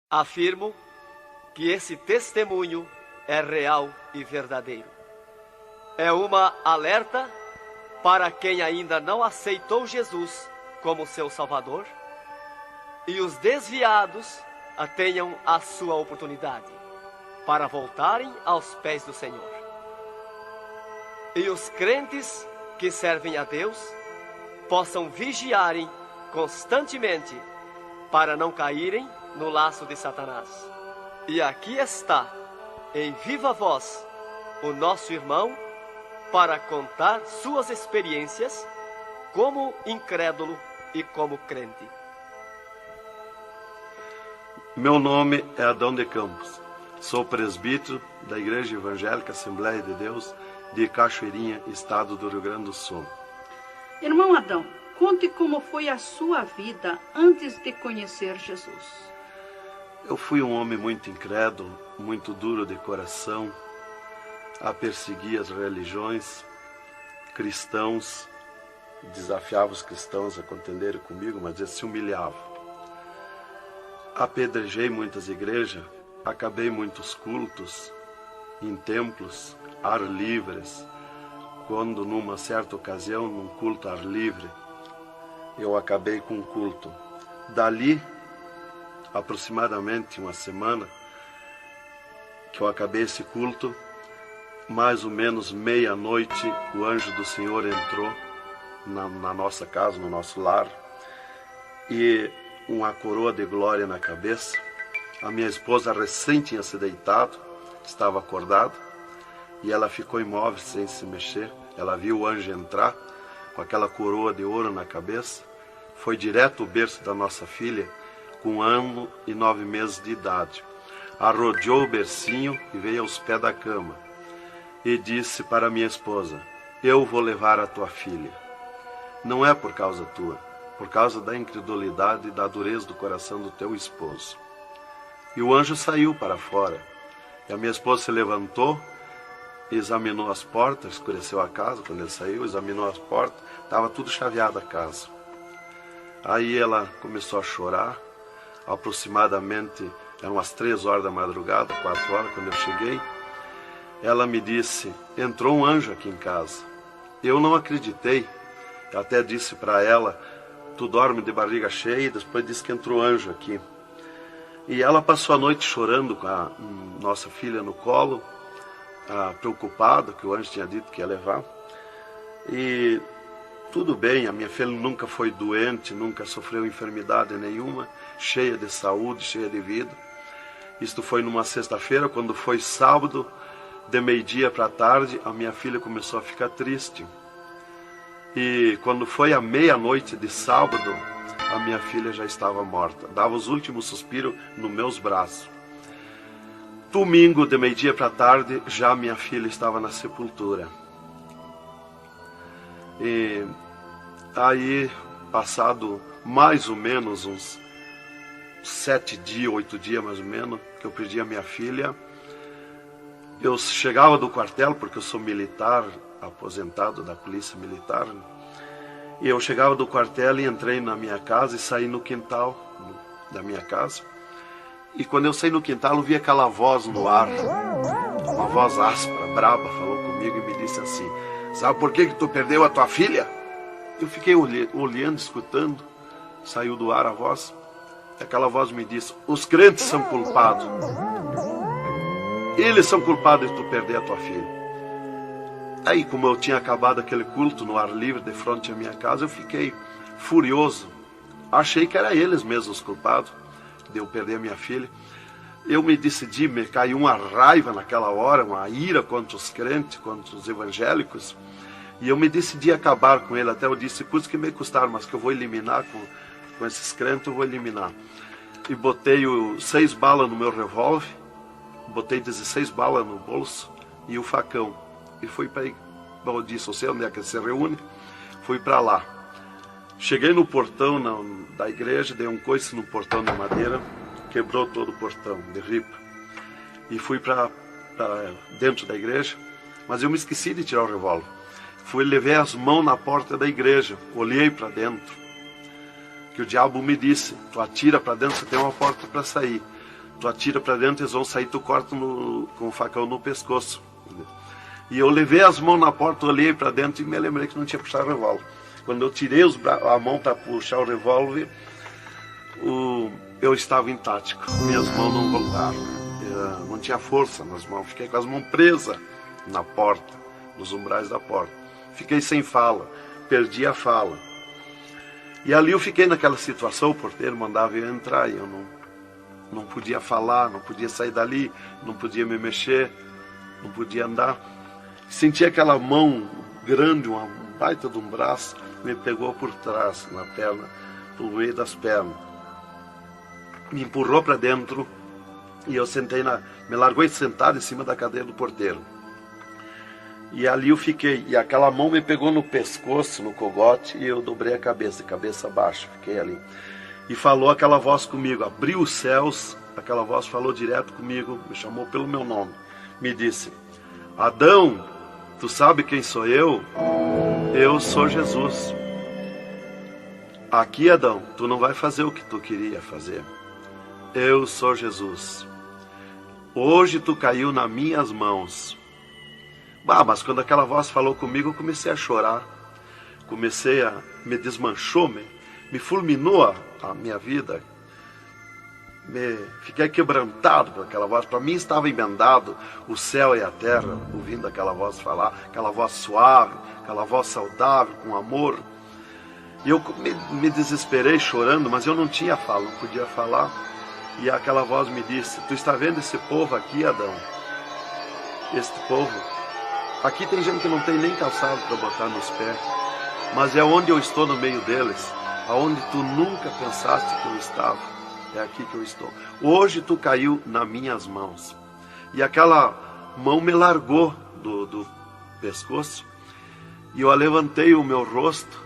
Afirmo que esse testemunho é real e verdadeiro. É uma alerta para quem ainda não aceitou Jesus como seu Salvador, e os desviados tenham a sua oportunidade para voltarem aos pés do Senhor. E os crentes que servem a Deus possam vigiarem constantemente para não caírem no laço de Satanás. E aqui está, em viva voz, o nosso irmão para contar suas experiências como incrédulo e como crente. Meu nome é Adão de Campos. Sou presbítero da Igreja Evangélica Assembleia de Deus de Cachoeirinha, estado do Rio Grande do Sul. Irmão Adão, conte como foi a sua vida antes de conhecer Jesus. Eu fui um homem muito incrédulo, muito duro de coração, a perseguir as religiões, cristãos, desafiava os cristãos a contenderem comigo, mas eles se humilhavam. Apedrejei muitas igrejas, acabei muitos cultos, em templos, ar livres, quando numa certa ocasião, num culto ar livre, eu acabei com um culto. Dali, aproximadamente uma semana, que eu acabei esse culto, mais ou menos meia-noite, o anjo do Senhor entrou na nossa casa, no nosso lar, e uma coroa de glória na cabeça. A minha esposa recém tinha se deitado, estava acordada, e ela ficou imóvel sem se mexer. Ela viu o anjo entrar com aquela coroa de ouro na cabeça, foi direto ao berço da nossa filha, com 1 ano e 9 meses de idade. Arrodeou o bercinho e veio aos pés da cama e disse para minha esposa: eu vou levar a tua filha. Não é por causa tua, por causa da incredulidade e da dureza do coração do teu esposo. E o anjo saiu para fora. E a minha esposa se levantou, examinou as portas, escureceu a casa quando ele saiu, examinou as portas, estava tudo chaveado a casa. Aí ela começou a chorar, aproximadamente, eram as 3 horas da madrugada, 4 horas, quando eu cheguei. Ela me disse: entrou um anjo aqui em casa. Eu não acreditei, eu até disse para ela: tu dorme de barriga cheia, e depois disse que entrou anjo aqui. E ela passou a noite chorando com a nossa filha no colo, preocupada, que o anjo tinha dito que ia levar. E tudo bem, a minha filha nunca foi doente, nunca sofreu enfermidade nenhuma, cheia de saúde, cheia de vida. Isto foi numa sexta-feira. Quando foi sábado, de meio-dia para tarde, a minha filha começou a ficar triste. E quando foi à meia-noite de sábado, a minha filha já estava morta. Dava os últimos suspiros nos meus braços. Domingo, de meio-dia para tarde, já minha filha estava na sepultura. E aí, passado mais ou menos uns 7 dias, 8 dias mais ou menos, que eu perdi a minha filha, eu chegava do quartel, porque eu sou militar, aposentado da polícia militar, e eu chegava do quartel e entrei na minha casa e saí no quintal da minha casa. E quando eu saí no quintal, eu vi aquela voz no ar, uma voz áspera, braba, falou comigo e me disse assim: sabe por que tu perdeu a tua filha? Eu fiquei olhando, escutando, saiu do ar a voz, e aquela voz me disse: os crentes são culpados. Eles são culpados de tu perder a tua filha. Aí, como eu tinha acabado aquele culto no ar livre de frente à minha casa, eu fiquei furioso. Achei que era eles mesmos os culpados de eu perder a minha filha. Eu me decidi, me caiu uma raiva naquela hora, uma ira contra os crentes, contra os evangélicos. E eu me decidi acabar com ele. Até eu disse: custa que me custar, mas que eu vou eliminar com esses crentes, eu vou eliminar. E botei 6 balas no meu revólver, botei 16 balas no bolso e o facão. E fui para aí. Eu disse: eu sei onde é que se reúne. Fui para lá. Cheguei no portão da igreja, dei um coice no portão de madeira, quebrou todo o portão de ripa. E fui para dentro da igreja, mas eu me esqueci de tirar o revólver. Levei as mãos na porta da igreja, olhei para dentro. Que o diabo me disse: tu atira para dentro, você tem uma porta para sair. tu atira para dentro, eles vão sair, tu corta com o facão no pescoço. E eu levei as mãos na porta, olhei para dentro e me lembrei que não tinha puxado o revólver. Quando eu tirei a mão para puxar o revólver, eu estava intático. Minhas mãos não voltaram. Não tinha força nas mãos. Fiquei com as mãos presas na porta, nos umbrais da porta. Fiquei sem fala, perdi a fala. E ali eu fiquei naquela situação, o porteiro mandava eu entrar e eu não podia falar, não podia sair dali, não podia me mexer, não podia andar. Senti aquela mão grande, um baita de um braço, me pegou por trás, na perna, pelo meio das pernas. Me empurrou para dentro e eu me largou sentado em cima da cadeira do porteiro. E ali eu fiquei, e aquela mão me pegou no pescoço, no cogote, e eu dobrei a cabeça, cabeça baixa, fiquei ali. E falou aquela voz comigo, abriu os céus, aquela voz falou direto comigo, me chamou pelo meu nome, me disse: Adão, tu sabe quem sou eu? Eu sou Jesus. Aqui, Adão, tu não vai fazer o que tu queria fazer. Eu sou Jesus. Hoje tu caiu nas minhas mãos. Mas quando aquela voz falou comigo, eu comecei a chorar. Me desmanchou, me fulminou a minha vida. Fiquei quebrantado por aquela voz. Para mim estava emendado o céu e a terra, ouvindo aquela voz falar, aquela voz suave, aquela voz saudável, com amor. E eu me desesperei chorando, mas eu não tinha fala, não podia falar. E aquela voz me disse: tu está vendo esse povo aqui, Adão? Este povo... Aqui tem gente que não tem nem calçado para botar nos pés, mas é onde eu estou no meio deles, aonde tu nunca pensaste que eu estava, é aqui que eu estou. Hoje tu caiu nas minhas mãos. E aquela mão me largou do pescoço, e eu levantei o meu rosto.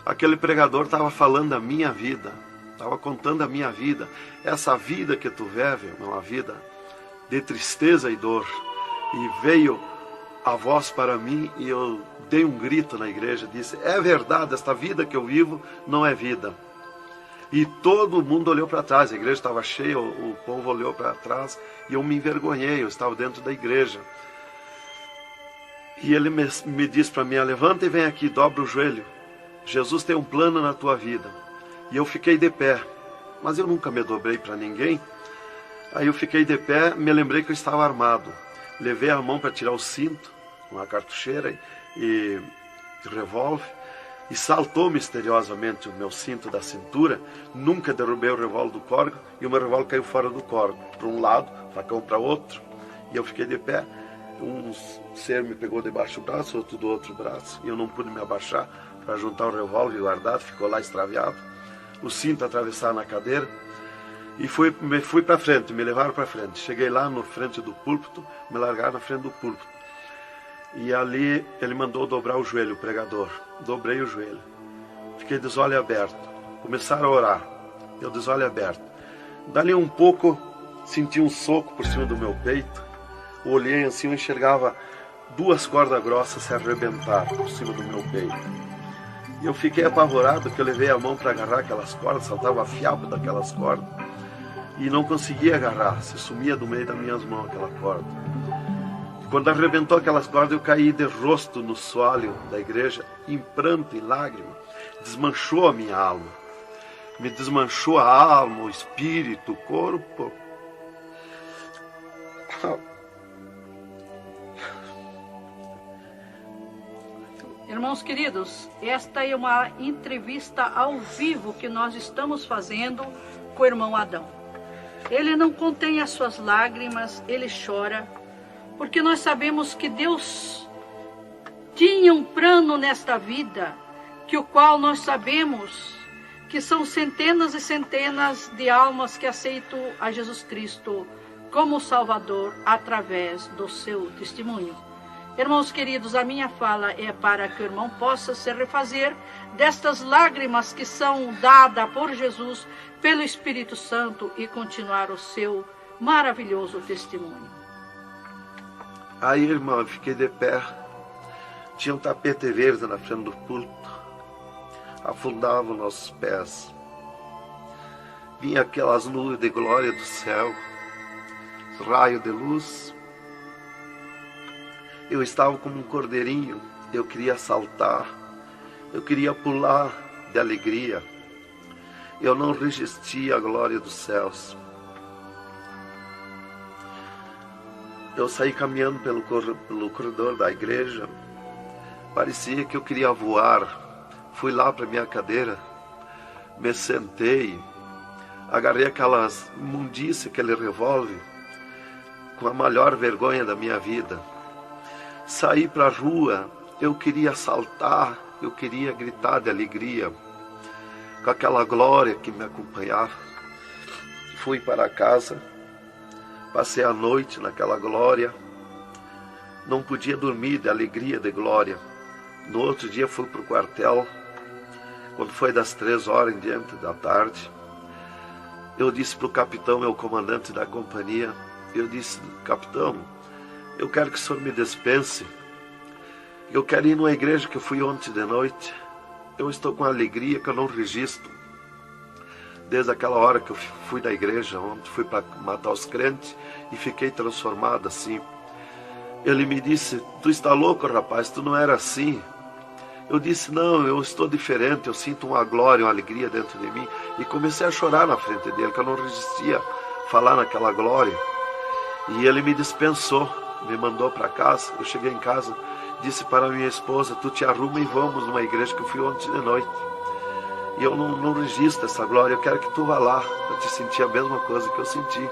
Aquele pregador estava falando a minha vida, estava contando a minha vida. Essa vida que tu vive é uma vida de tristeza e dor. E veio a voz para mim e eu dei um grito na igreja, disse: é verdade, esta vida que eu vivo não é vida. E todo mundo olhou para trás, a igreja estava cheia, o povo olhou para trás e eu me envergonhei, eu estava dentro da igreja. E ele me disse para mim: levanta e vem aqui, dobra o joelho. Jesus tem um plano na tua vida. E eu fiquei de pé, mas eu nunca me dobrei para ninguém. Aí eu fiquei de pé, me lembrei que eu estava armado. Levei a mão para tirar o cinto, uma cartucheira e revólver, e saltou misteriosamente o meu cinto da cintura. Nunca derrubei o revólver do córrego, e o meu revólver caiu fora do córrego, para um lado, facão para outro, e eu fiquei de pé. Um ser me pegou debaixo do braço, outro do outro braço, e eu não pude me abaixar para juntar o revólver e guardar, ficou lá extraviado. O cinto atravessar na cadeira, e fui para frente, me levaram para frente. Cheguei lá na frente do púlpito, me largaram na frente do púlpito. E ali ele mandou dobrar o joelho, o pregador. Dobrei o joelho. Fiquei de olho aberto. Começaram a orar. Eu de olho aberto. Dali um pouco, senti um soco por cima do meu peito. Olhei assim, eu enxergava 2 cordas grossas se arrebentar por cima do meu peito. E eu fiquei apavorado, porque eu levei a mão para agarrar aquelas cordas, saltava fiapo daquelas cordas. E não conseguia agarrar, se sumia do meio das minhas mãos aquela corda. Quando arrebentou aquelas cordas, eu caí de rosto no soalho da igreja, em pranto, em lágrima. Desmanchou a minha alma. Me desmanchou a alma, o espírito, o corpo. Irmãos queridos, esta é uma entrevista ao vivo que nós estamos fazendo com o irmão Adão. Ele não contém as suas lágrimas, ele chora, porque nós sabemos que Deus tinha um plano nesta vida, que o qual nós sabemos que são centenas e centenas de almas que aceitam a Jesus Cristo como Salvador através do seu testemunho. Irmãos queridos, a minha fala é para que o irmão possa se refazer destas lágrimas que são dadas por Jesus, pelo Espírito Santo, e continuar o seu maravilhoso testemunho. Aí, irmão, eu fiquei de pé. Tinha um tapete verde na frente do púlpito. Afundava os nossos pés. Vinha aquelas nuvens de glória do céu. raio de luz. Eu estava como um cordeirinho, eu queria saltar, eu queria pular de alegria. Eu não resistia à glória dos céus. Eu saí caminhando pelo corredor da igreja, parecia que eu queria voar. Fui lá para minha cadeira, me sentei, agarrei aquelas imundícias, aquele revólver, com a maior vergonha da minha vida. Saí para a rua, eu queria saltar, eu queria gritar de alegria, com aquela glória que me acompanhava. Fui para casa, passei a noite naquela glória, não podia dormir de alegria, de glória. No outro dia fui para o quartel, quando foi das 3 horas em diante da tarde. Eu disse para o capitão, meu comandante da companhia, eu disse: capitão, eu quero que o senhor me dispense, eu quero ir numa igreja que eu fui ontem de noite, eu estou com alegria que eu não registro. Desde aquela hora que eu fui da igreja ontem, fui para matar os crentes e fiquei transformado assim. Ele me disse: tu está louco, rapaz, tu não era assim. Eu disse: não, eu estou diferente, eu sinto uma glória, uma alegria dentro de mim. E comecei a chorar na frente dele, que eu não resistia a falar naquela glória. E ele me dispensou, me mandou para casa. Eu cheguei em casa, disse para minha esposa: tu te arruma e vamos numa igreja que eu fui ontem de noite. E eu não registro essa glória, eu quero que tu vá lá, para te sentir a mesma coisa que eu senti.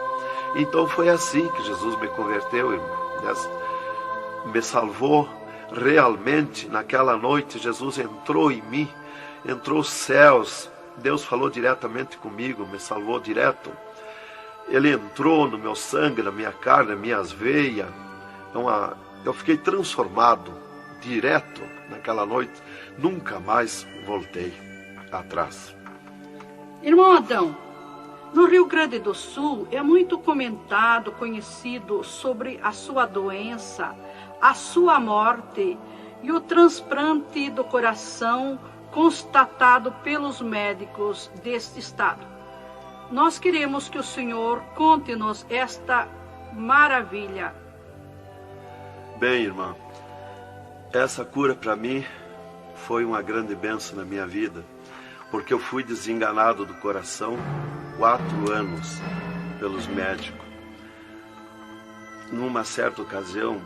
Então foi assim que Jesus me converteu, irmão. Me salvou realmente. Naquela noite Jesus entrou em mim, entrou os céus, Deus falou diretamente comigo, me salvou direto. Ele entrou no meu sangue, na minha carne, nas minhas veias. Eu fiquei transformado direto naquela noite, nunca mais voltei atrás. Irmão Adão, no Rio Grande do Sul é muito comentado, conhecido sobre a sua doença, a sua morte e o transplante do coração constatado pelos médicos deste estado. Nós queremos que o Senhor conte-nos esta maravilha. Bem, irmã, essa cura para mim foi uma grande bênção na minha vida, porque eu fui desenganado do coração 4 anos pelos médicos. Numa certa ocasião,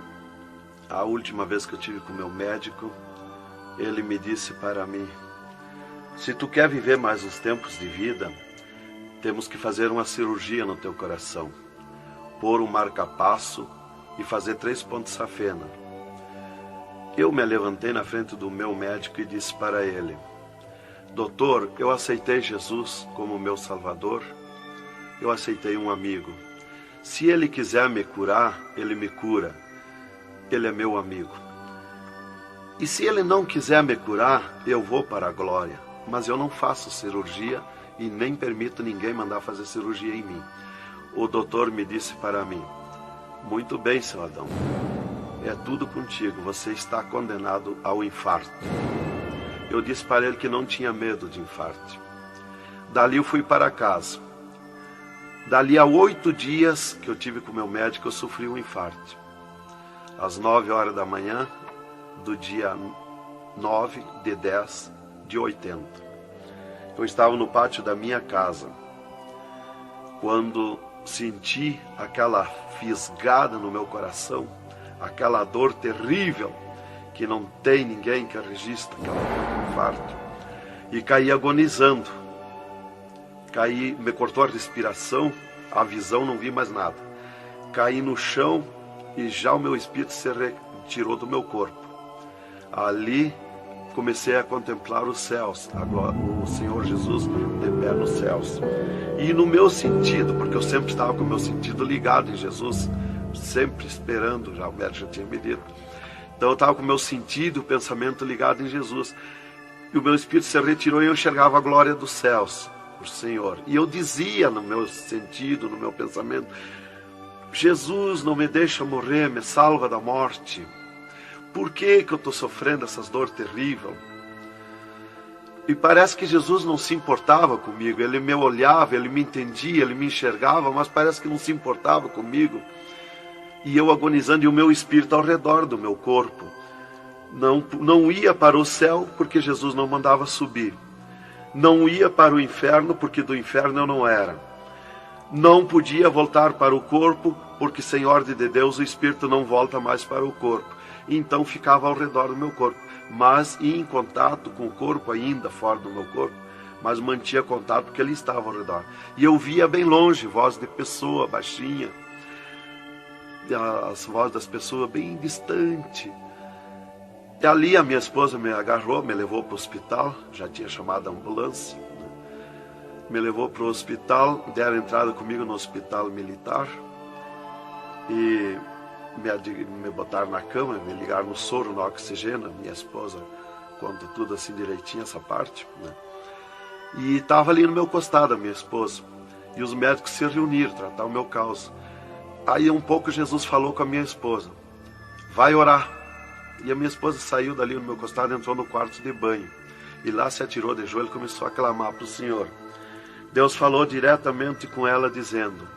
a última vez que eu tive com o meu médico, ele me disse para mim: se tu quer viver mais uns tempos de vida, temos que fazer uma cirurgia no teu coração, pôr um marca-passo e fazer 3 pontos safena. Eu me levantei na frente do meu médico e disse para ele: doutor, eu aceitei Jesus como meu Salvador, eu aceitei um amigo. Se ele quiser me curar, ele me cura. Ele é meu amigo. E se ele não quiser me curar, eu vou para a glória. Mas eu não faço cirurgia e nem permito ninguém mandar fazer cirurgia em mim. O doutor me disse para mim: muito bem, seu Adão, é tudo contigo, você está condenado ao infarto. Eu disse para ele que não tinha medo de infarto. Dali eu fui para casa. Dali a 8 dias que eu tive com o meu médico, eu sofri um infarto. Às 9 horas da manhã, do dia 9 de 10 de 80. Eu estava no pátio da minha casa, quando senti aquela fisgada no meu coração, aquela dor terrível, que não tem ninguém que registre aquela infarto, e caí agonizando. Caí, me cortou a respiração, a visão, não vi mais nada. Caí no chão e já o meu espírito se retirou do meu corpo. Ali comecei a contemplar os céus, o Senhor Jesus de pé nos céus. E no meu sentido, porque eu sempre estava com o meu sentido ligado em Jesus, sempre esperando, já o médico já tinha me dito. Então eu estava com o meu sentido, o pensamento ligado em Jesus. E o meu espírito se retirou e eu enxergava a glória dos céus, o Senhor. E eu dizia no meu sentido, no meu pensamento: Jesus, não me deixa morrer, me salva da morte. Por que eu estou sofrendo essas dores terríveis? E parece que Jesus não se importava comigo. Ele me olhava, ele me entendia, ele me enxergava, mas parece que não se importava comigo. E eu agonizando, e o meu espírito ao redor do meu corpo. Não ia para o céu, porque Jesus não mandava subir. Não ia para o inferno, porque do inferno eu não era. Não podia voltar para o corpo, porque sem ordem de Deus o espírito não volta mais para o corpo. Então ficava ao redor do meu corpo, mas ia em contato com o corpo ainda, fora do meu corpo, mas mantinha contato porque ele estava ao redor. E eu via bem longe, voz de pessoa baixinha, as vozes das pessoas bem distante. E ali a minha esposa me agarrou, me levou para o hospital, já tinha chamado a ambulância, né? Me levou para o hospital, deram entrada comigo no hospital militar e me botaram na cama, me ligaram no soro, no oxigênio. Minha esposa conta tudo assim direitinho, essa parte, né? E estava ali no meu costado a minha esposa, e os médicos se reuniram, tratar o meu caso. Aí um pouco Jesus falou com a minha esposa: vai orar. E a minha esposa saiu dali no meu costado, entrou no quarto de banho, e lá se atirou de joelho e começou a clamar para o Senhor. Deus falou diretamente com ela, dizendo: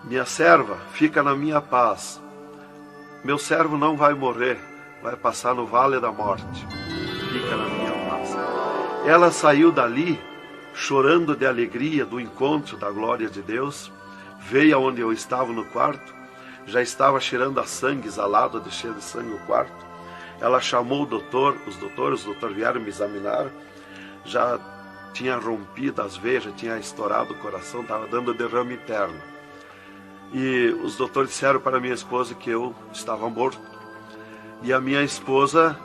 minha serva, fica na minha paz. Meu servo não vai morrer, vai passar no vale da morte. Fica na minha paz. Ela saiu dali, chorando de alegria do encontro da glória de Deus. Veio aonde eu estava no quarto. Já estava cheirando a sangue, exalado de cheiro de sangue o quarto. Ela chamou o doutor, os doutores vieram me examinar. Já tinha rompido as veias, já tinha estourado o coração, estava dando derrame interno. E os doutores disseram para minha esposa que eu estava morto. E a minha esposa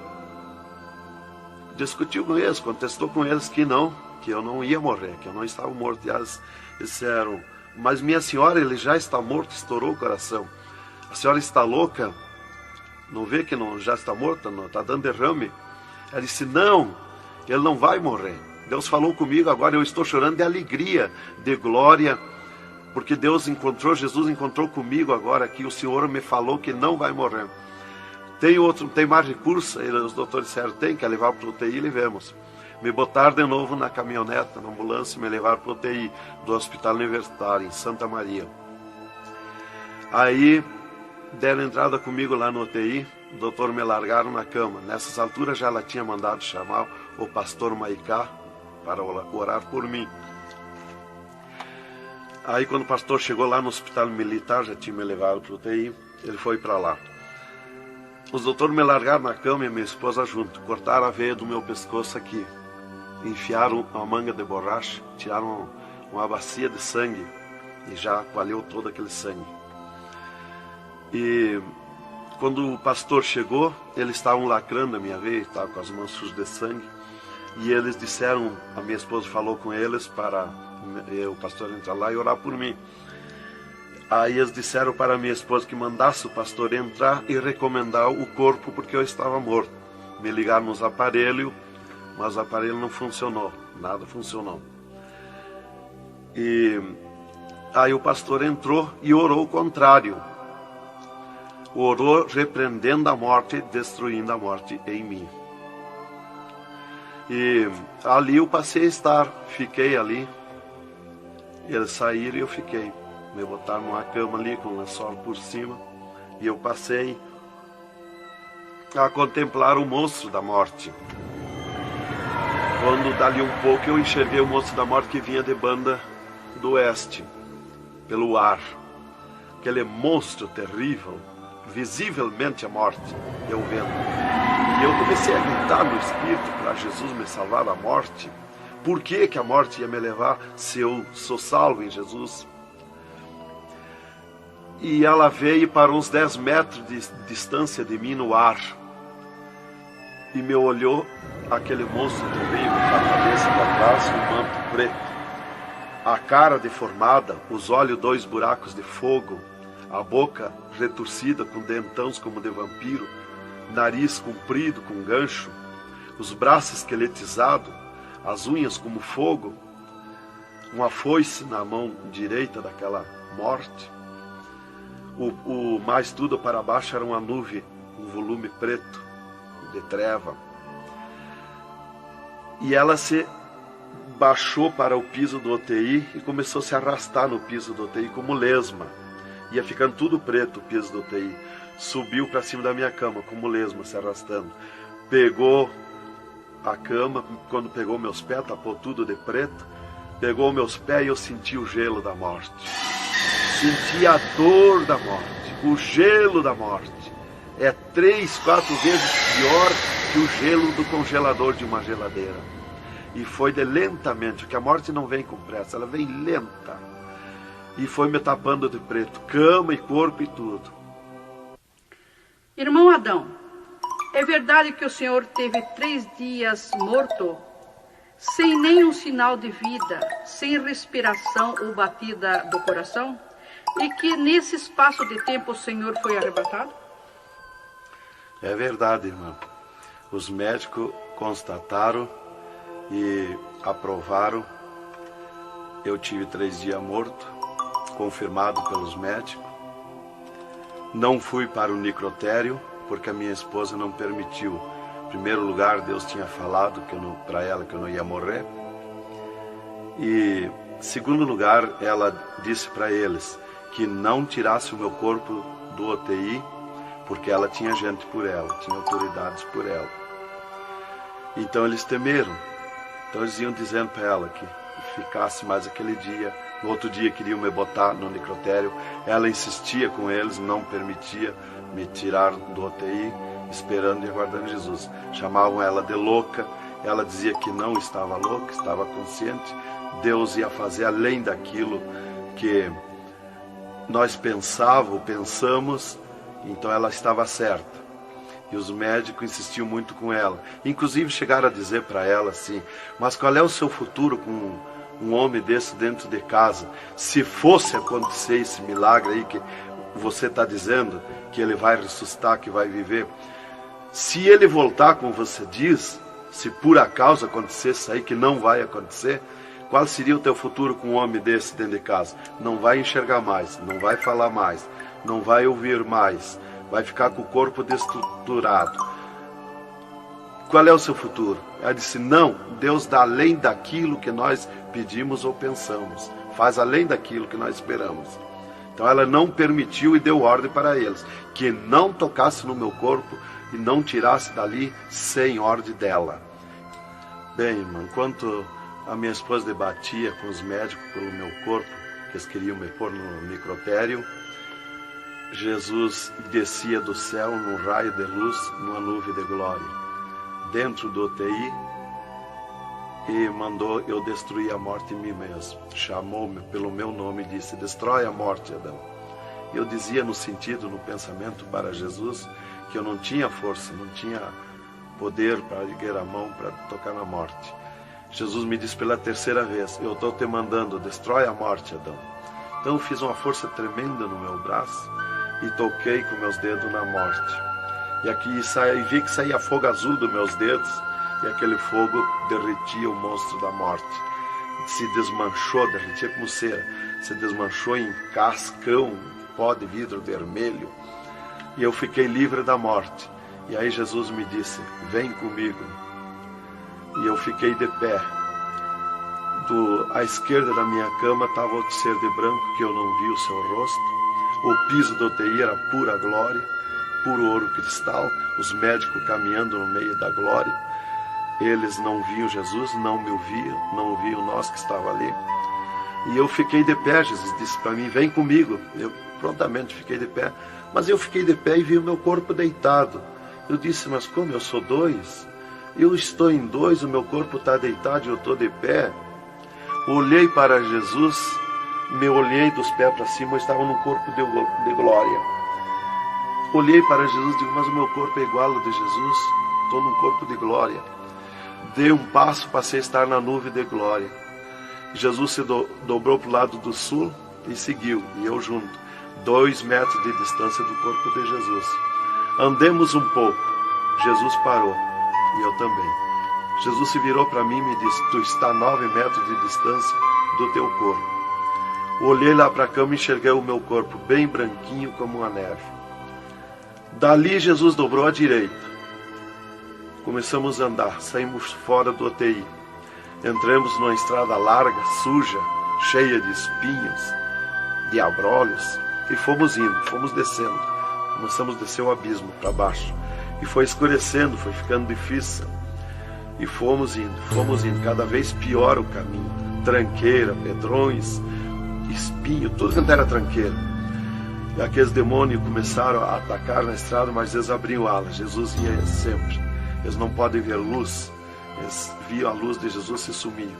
discutiu com eles, contestou com eles que eu não ia morrer, que eu não estava morto. E eles disseram: mas minha senhora, ele já está morto, estourou o coração. A senhora está louca? Não vê que não, já está morta, não está dando derrame? Ela disse: não, ele não vai morrer. Deus falou comigo agora, eu estou chorando de alegria, de glória, porque Jesus encontrou comigo agora aqui. O Senhor me falou que não vai morrer. Tem mais recurso? Os doutores disseram: tem, quer levar para o UTI? Levemos. Me botaram de novo na caminhoneta, na ambulância, e me levaram para o UTI do Hospital Universitário, em Santa Maria. Aí deram entrada comigo lá no UTI, o doutor me largaram na cama. Nessas alturas já ela tinha mandado chamar o pastor Maicá para orar por mim. Aí quando o pastor chegou lá no Hospital Militar, já tinha me levado para o UTI, ele foi para lá. Os doutores me largaram na cama e minha esposa junto, cortaram a veia do meu pescoço aqui, enfiaram uma manga de borracha, tiraram uma bacia de sangue e já coalhou todo aquele sangue. E quando o pastor chegou, eles estavam lacrando a minha veia, estavam com as mãos sujas de sangue, e eles disseram, a minha esposa falou com eles para o pastor entrar lá e orar por mim. Aí eles disseram para a minha esposa que mandasse o pastor entrar e recomendar o corpo, porque eu estava morto. Me ligaram nos aparelhos, mas o aparelho não funcionou, nada funcionou. E aí o pastor entrou e orou o contrário. Orou repreendendo a morte, destruindo a morte em mim. E ali eu passei a estar, fiquei ali. Eles saíram e eu fiquei. Me botaram numa cama ali com um lençol por cima. E eu passei a contemplar o monstro da morte. Quando dali um pouco eu enxerguei o monstro da morte que vinha de Banda do Oeste, pelo ar. Aquele monstro terrível, visivelmente a morte, eu vendo. E eu comecei a gritar no espírito para Jesus me salvar da morte. Por que a morte ia me levar se eu sou salvo em Jesus? E ela veio para uns 10 metros de distância de mim no ar. E me olhou, aquele monstro terrível, com a cabeça para trás, um manto preto. A cara deformada, os olhos 2 buracos de fogo, a boca retorcida com dentões como de vampiro, nariz comprido com gancho, os braços esqueletizados, as unhas como fogo, uma foice na mão direita daquela morte. O mais tudo para baixo era uma nuvem, um volume preto de treva. E ela se baixou para o piso do UTI e começou a se arrastar no piso do UTI como lesma. Ia ficando tudo preto o piso do UTI. Subiu para cima da minha cama como lesma, se arrastando. Pegou a cama, quando pegou meus pés, tapou tudo de preto. Pegou meus pés e eu senti o gelo da morte. Senti a dor da morte, o gelo da morte. É 3, 4 vezes pior que o gelo do congelador de uma geladeira. E foi de lentamente, porque a morte não vem com pressa, ela vem lenta. E foi me tapando de preto, cama e corpo e tudo. Irmão Adão, é verdade que o senhor teve 3 dias morto, sem nenhum sinal de vida, sem respiração ou batida do coração? E que nesse espaço de tempo o senhor foi arrebatado? É verdade, irmão. Os médicos constataram e aprovaram. Eu tive 3 dias morto, confirmado pelos médicos. Não fui para o necrotério, porque a minha esposa não permitiu. Em primeiro lugar, Deus tinha falado para ela que eu não ia morrer. E, em segundo lugar, ela disse para eles que não tirasse o meu corpo do UTI, porque ela tinha gente por ela, tinha autoridades por ela. Então eles temeram. Então eles iam dizendo para ela que ficasse mais aquele dia. No outro dia queriam me botar no necrotério. Ela insistia com eles, não permitia me tirar do UTI, esperando e aguardando Jesus. Chamavam ela de louca. Ela dizia que não estava louca, estava consciente. Deus ia fazer além daquilo que nós pensamos. Então ela estava certa. E os médicos insistiam muito com ela. Inclusive chegaram a dizer para ela assim: mas qual é o seu futuro com um homem desse dentro de casa? Se fosse acontecer esse milagre aí que você está dizendo, que ele vai ressuscitar, que vai viver. Se ele voltar como você diz, se por acaso acontecesse isso aí, que não vai acontecer, qual seria o teu futuro com um homem desse dentro de casa? Não vai enxergar mais, não vai falar mais, não vai ouvir mais, vai ficar com o corpo destruturado. Qual é o seu futuro? Ela disse: não, Deus dá além daquilo que nós pedimos ou pensamos, faz além daquilo que nós esperamos. Então ela não permitiu e deu ordem para eles, que não tocasse no meu corpo e não tirasse dali sem ordem dela. Bem, irmão, enquanto a minha esposa debatia com os médicos pelo meu corpo, que eles queriam me pôr no necrotério, Jesus descia do céu num raio de luz, numa nuvem de glória, dentro do UTI, e mandou eu destruir a morte em mim mesmo. Chamou-me pelo meu nome e disse: destrói a morte, Adão. Eu dizia no sentido, no pensamento para Jesus, que eu não tinha força, não tinha poder para erguer a mão para tocar na morte. Jesus me disse pela 3ª vez: eu estou te mandando, destrói a morte, Adão. Então eu fiz uma força tremenda no meu braço e toquei com meus dedos na morte. E aqui vi que saía fogo azul dos meus dedos, e aquele fogo derretia o monstro da morte. Se desmanchou, derretia como cera, se desmanchou em cascão, pó de vidro vermelho, e eu fiquei livre da morte. E aí Jesus me disse: vem comigo. E eu fiquei de pé. À esquerda da minha cama estava outro ser de branco, que eu não vi o seu rosto. O piso do UTI era pura glória, puro ouro cristal, os médicos caminhando no meio da glória. Eles não viam Jesus, não me ouviam, não ouviam nós que estava ali. E eu fiquei de pé. Jesus disse para mim: vem comigo. Eu prontamente fiquei de pé. Mas eu fiquei de pé e vi o meu corpo deitado. Eu disse: mas como eu sou 2? Eu estou em 2, o meu corpo está deitado e eu estou de pé. Olhei para Jesus, me olhei dos pés para cima, eu estava num corpo de glória. Olhei para Jesus e digo: mas o meu corpo é igual ao de Jesus, estou num corpo de glória. Dei um passo, passei a estar na nuvem de glória. Jesus se dobrou para o lado do sul e seguiu, e eu junto, 2 metros de distância do corpo de Jesus. Andemos um pouco. Jesus parou, e eu também. Jesus se virou para mim e me disse: tu está a 9 metros de distância do teu corpo. Olhei lá para a cama e enxerguei o meu corpo bem branquinho como uma neve. Dali Jesus dobrou à direita. Começamos a andar, saímos fora do UTI. Entramos numa estrada larga, suja, cheia de espinhos, de abrolhos, e fomos indo, fomos descendo. Começamos a descer o abismo para baixo. E foi escurecendo, foi ficando difícil. E fomos indo, cada vez pior o caminho. Tranqueira, pedrões, espinho, tudo que era tranqueira. E aqueles demônios começaram a atacar na estrada, mas eles abriam alas. Jesus ia sempre. Eles não podem ver luz. Eles viam a luz de Jesus e se sumiam.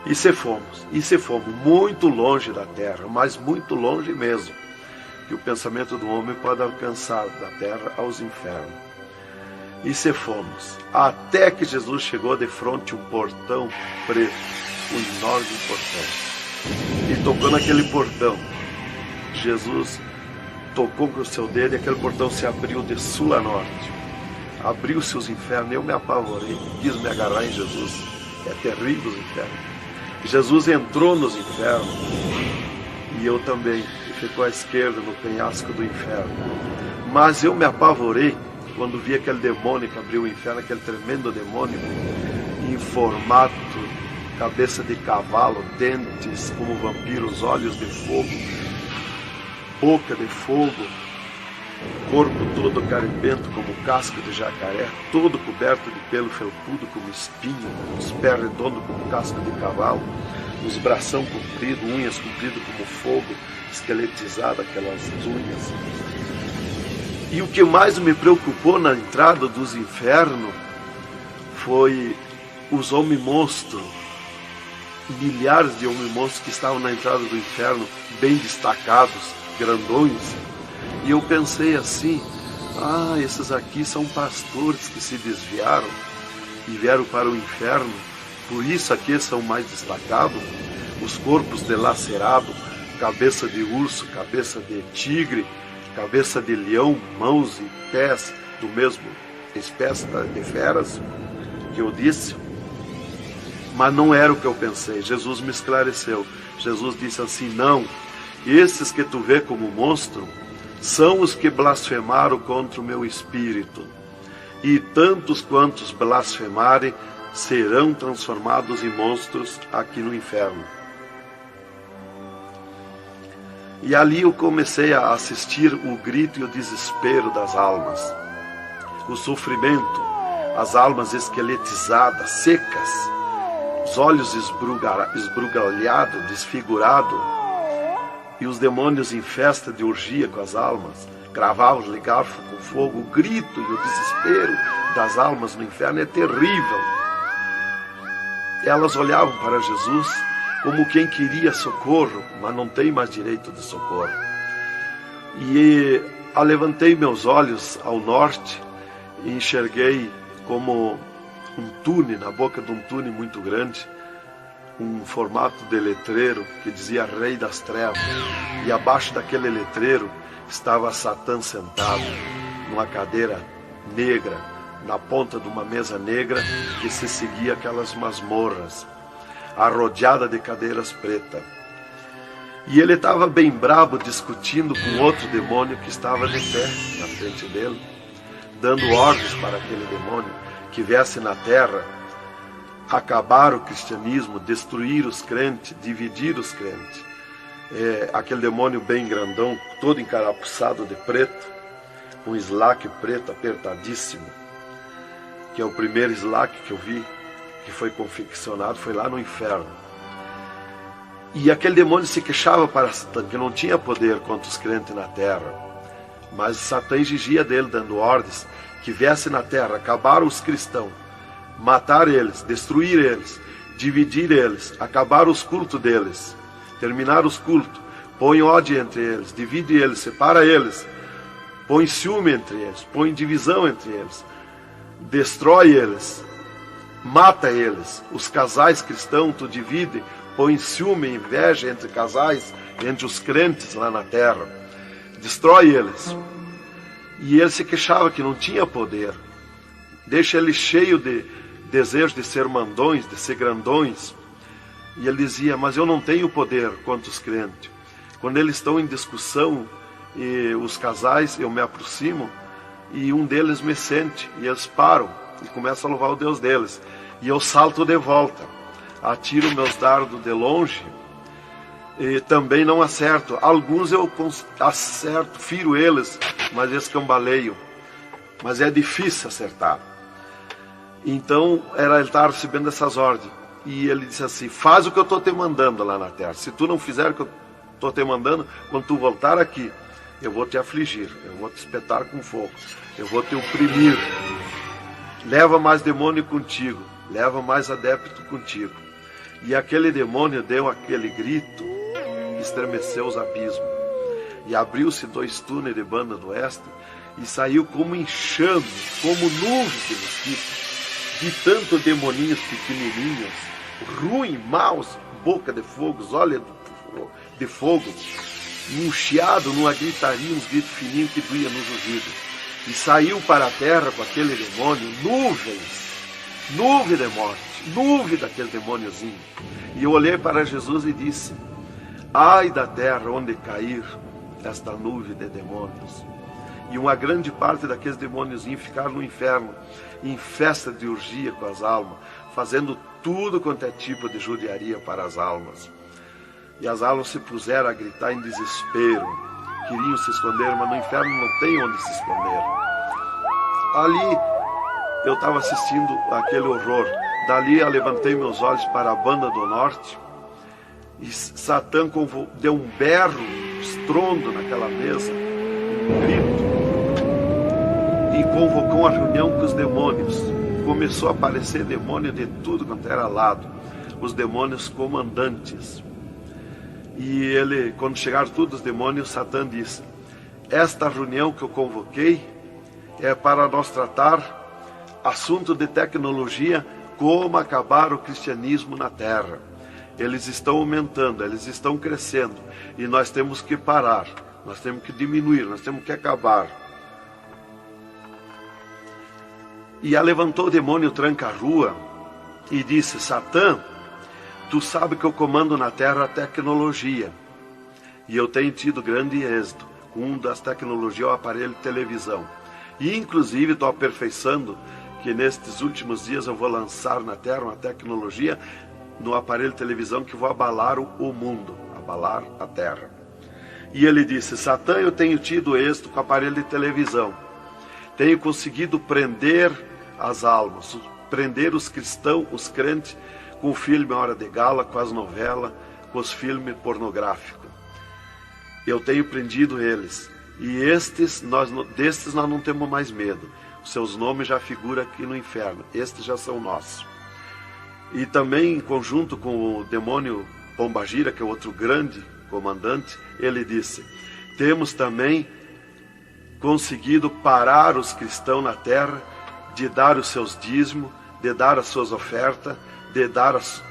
E se fomos muito longe da terra, mas muito longe mesmo, que o pensamento do homem pode alcançar da terra aos infernos. E se fomos, até que Jesus chegou de frente um portão preto, um enorme portão. E tocou naquele portão. Jesus tocou com o seu dedo e aquele portão se abriu de sul a norte. Abriu-se os infernos, eu me apavorei, quis me agarrar em Jesus. É terrível os infernos. Jesus entrou nos infernos e eu também, e ficou à esquerda no penhasco do inferno. Mas eu me apavorei quando vi aquele demônio que abriu o inferno, aquele tremendo demônio, em formato, cabeça de cavalo, dentes como vampiros, olhos de fogo, boca de fogo, corpo todo carimbento como casco de jacaré, todo coberto de pelo felpudo como espinho, os pés redondos como casco de cavalo, os bração compridos, unhas compridas como fogo, esqueletizado aquelas unhas. E o que mais me preocupou na entrada dos infernos foi os homens-monstros, milhares de homens-monstros que estavam na entrada do inferno, bem destacados, grandões. E eu pensei assim, esses aqui são pastores que se desviaram e vieram para o inferno, por isso aqui são mais destacados, os corpos dilacerados, cabeça de urso, cabeça de tigre, cabeça de leão, mãos e pés do mesmo espécie de feras que eu disse. Mas não era o que eu pensei. Jesus me esclareceu. Jesus disse assim, não, esses que tu vê como monstro são os que blasfemaram contra o meu espírito, e tantos quantos blasfemarem serão transformados em monstros aqui no inferno. E ali eu comecei a assistir o grito e o desespero das almas, o sofrimento, as almas esqueletizadas, secas, os olhos esbugalhados, desfigurados, e os demônios em festa de orgia com as almas, cravavam-lhe garfo com fogo. O grito e o desespero das almas no inferno é terrível. Elas olhavam para Jesus como quem queria socorro, mas não tem mais direito de socorro. E levantei meus olhos ao norte e enxerguei como um túnel, na boca de um túnel muito grande, um formato de letreiro que dizia Rei das Trevas, e abaixo daquele letreiro estava Satã sentado numa cadeira negra, na ponta de uma mesa negra que se seguia aquelas masmorras, arrodeada de cadeiras pretas. E ele estava bem brabo discutindo com outro demônio que estava de pé na frente dele, dando ordens para aquele demônio que viesse na terra acabar o cristianismo, destruir os crentes, dividir os crentes. Aquele demônio bem grandão, todo encarapuçado de preto, um slack preto apertadíssimo, que é o primeiro slack que eu vi, que foi confeccionado, foi lá no inferno. E aquele demônio se queixava para Satã, que não tinha poder contra os crentes na terra, mas Satã exigia dele, dando ordens, que viesse na terra, acabar os cristãos, matar eles, destruir eles, dividir eles, acabar os cultos deles, terminar os cultos, põe ódio entre eles, divide eles, separa eles, põe ciúme entre eles, põe divisão entre eles, destrói eles, mata eles. Os casais cristãos tu divide, põe ciúme e inveja entre casais, entre os crentes lá na terra, destrói eles. E ele se queixava que não tinha poder, deixa ele cheio de desejo de ser mandões, de ser grandões. E ele dizia, mas eu não tenho poder contra os crentes. Quando eles estão em discussão, e os casais, eu me aproximo, e um deles me sente, e eles param, e começo a louvar o Deus deles. E eu salto de volta, atiro meus dardos de longe e também não acerto. Alguns eu acerto, firo eles, mas escambaleio. Mas é difícil acertar. Então ele estava recebendo essas ordens. E ele disse assim: faz o que eu estou te mandando lá na terra. Se tu não fizer o que eu estou te mandando, quando tu voltar aqui, eu vou te afligir, eu vou te espetar com fogo, eu vou te oprimir. Leva mais demônio contigo, leva mais adepto contigo. E aquele demônio deu aquele grito, estremeceu os abismos. E abriu-se 2 túneis de banda do oeste, e saiu como enxame, como nuvem de mosquitos, de tanto demoninhos pequenininhos, ruins, maus, boca de fogo, olhos de fogo, num chiado, numa gritaria, uns gritos fininhos que doía nos ouvidos. E saiu para a terra com aquele demônio, nuvem de morte, nuvem daquele demôniozinho. E eu olhei para Jesus e disse: ai da terra onde cair esta nuvem de demônios. E uma grande parte daqueles demôniozinhos ficaram no inferno, em festa de orgia com as almas, fazendo tudo quanto é tipo de judiaria para as almas. E as almas se puseram a gritar em desespero, queriam se esconder, mas no inferno não tem onde se esconder. Ali eu estava assistindo aquele horror. Dali eu levantei meus olhos para a banda do norte, e Satã deu um berro, estrondo naquela mesa, um grito, e convocou uma reunião com os demônios. Começou a aparecer demônio de tudo quanto era lado, os demônios comandantes. E ele, quando chegaram todos os demônios, Satã disse: esta reunião que eu convoquei é para nós tratar assunto de tecnologia, como acabar o cristianismo na terra. Eles estão aumentando, eles estão crescendo, e nós temos que parar, nós temos que diminuir, nós temos que acabar. E levantou o demônio tranca-rua e disse: Satã, tu sabe que eu comando na terra a tecnologia, e eu tenho tido grande êxito. Um das tecnologias é o aparelho de televisão, e inclusive estou aperfeiçoando que nestes últimos dias eu vou lançar na terra uma tecnologia no aparelho de televisão que vai abalar o mundo, abalar a terra. E ele disse: Satã, eu tenho tido êxito com o aparelho de televisão, tenho conseguido prender as almas, prender os cristãos, os crentes, com o filme Hora de Gala, com as novelas, com os filmes pornográficos. Eu tenho prendido eles, e destes nós não temos mais medo. Os seus nomes já figuram aqui no inferno, estes já são nossos. E também em conjunto com o demônio Pombagira, que é outro grande comandante, ele disse: temos também conseguido parar os cristãos na terra de dar os seus dízimos, de dar as suas ofertas, de dar os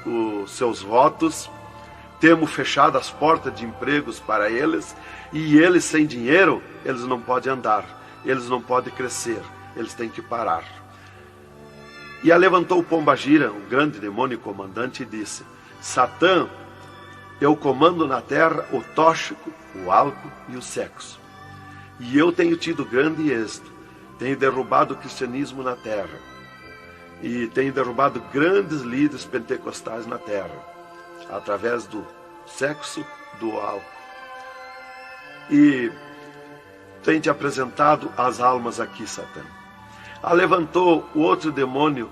seus votos. Temos fechado as portas de empregos para eles, e eles sem dinheiro, eles não podem andar, eles não podem crescer, eles têm que parar. E levantou o Pombagira, o grande demônio comandante, e disse: Satã, eu comando na terra o tóxico, o álcool e o sexo. E eu tenho tido grande êxito, tenho derrubado o cristianismo na terra, e tenho derrubado grandes líderes pentecostais na terra, através do sexo, do álcool. E tenho te apresentado as almas aqui, Satã. Levantou o outro demônio,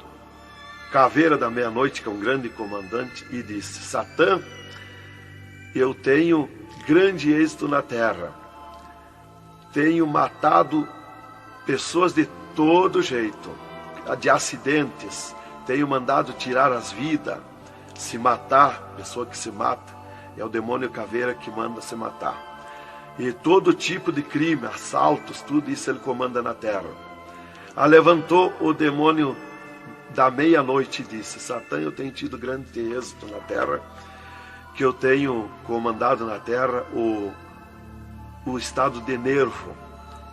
Caveira da Meia-Noite, que é um grande comandante, e disse: Satã, eu tenho grande êxito na terra, tenho matado pessoas de todo jeito, de acidentes, tenho mandado tirar as vidas, se matar, pessoa que se mata, é o demônio Caveira que manda se matar. E todo tipo de crime, assaltos, tudo isso ele comanda na terra. Levantou o demônio da Meia-Noite e disse: Satã, eu tenho tido grande êxito na terra, que eu tenho comandado na terra o estado de nervo,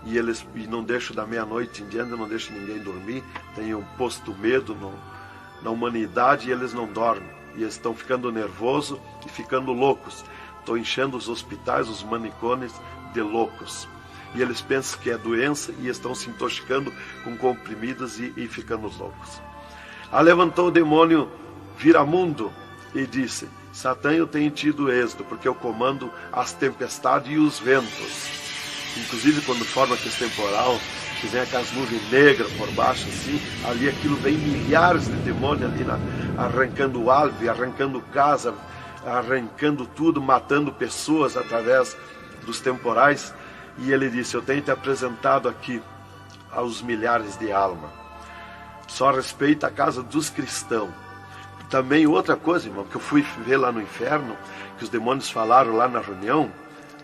e não deixo da meia-noite em diante, não deixo ninguém dormir, tenho posto medo na humanidade, e eles não dormem, e eles estão ficando nervosos e ficando loucos. Estou enchendo os hospitais, os manicômios de loucos. e eles pensam que é doença e estão se intoxicando com comprimidos e ficando loucos. Levantou o demônio Viramundo e disse: Satã, eu tenho tido êxito, porque eu comando as tempestades e os ventos. Inclusive quando forma aquele temporal, que vem aquelas nuvens negras por baixo assim, ali aquilo vem milhares de demônios ali arrancando árvore, arrancando casa, arrancando tudo, matando pessoas através dos temporais. E ele disse: eu tenho te apresentado aqui aos milhares de almas. Só respeita a casa dos cristãos. Também outra coisa, irmão, que eu fui ver lá no inferno, que os demônios falaram lá na reunião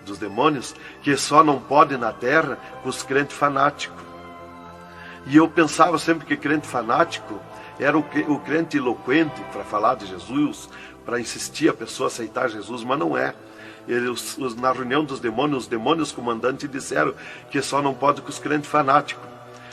dos demônios, que só não pode na terra com os crentes fanáticos. E eu pensava sempre que crente fanático era o crente eloquente para falar de Jesus, para insistir a pessoa a aceitar Jesus, mas não é. Na reunião dos demônios, os demônios comandantes disseram que só não pode com os crentes fanáticos.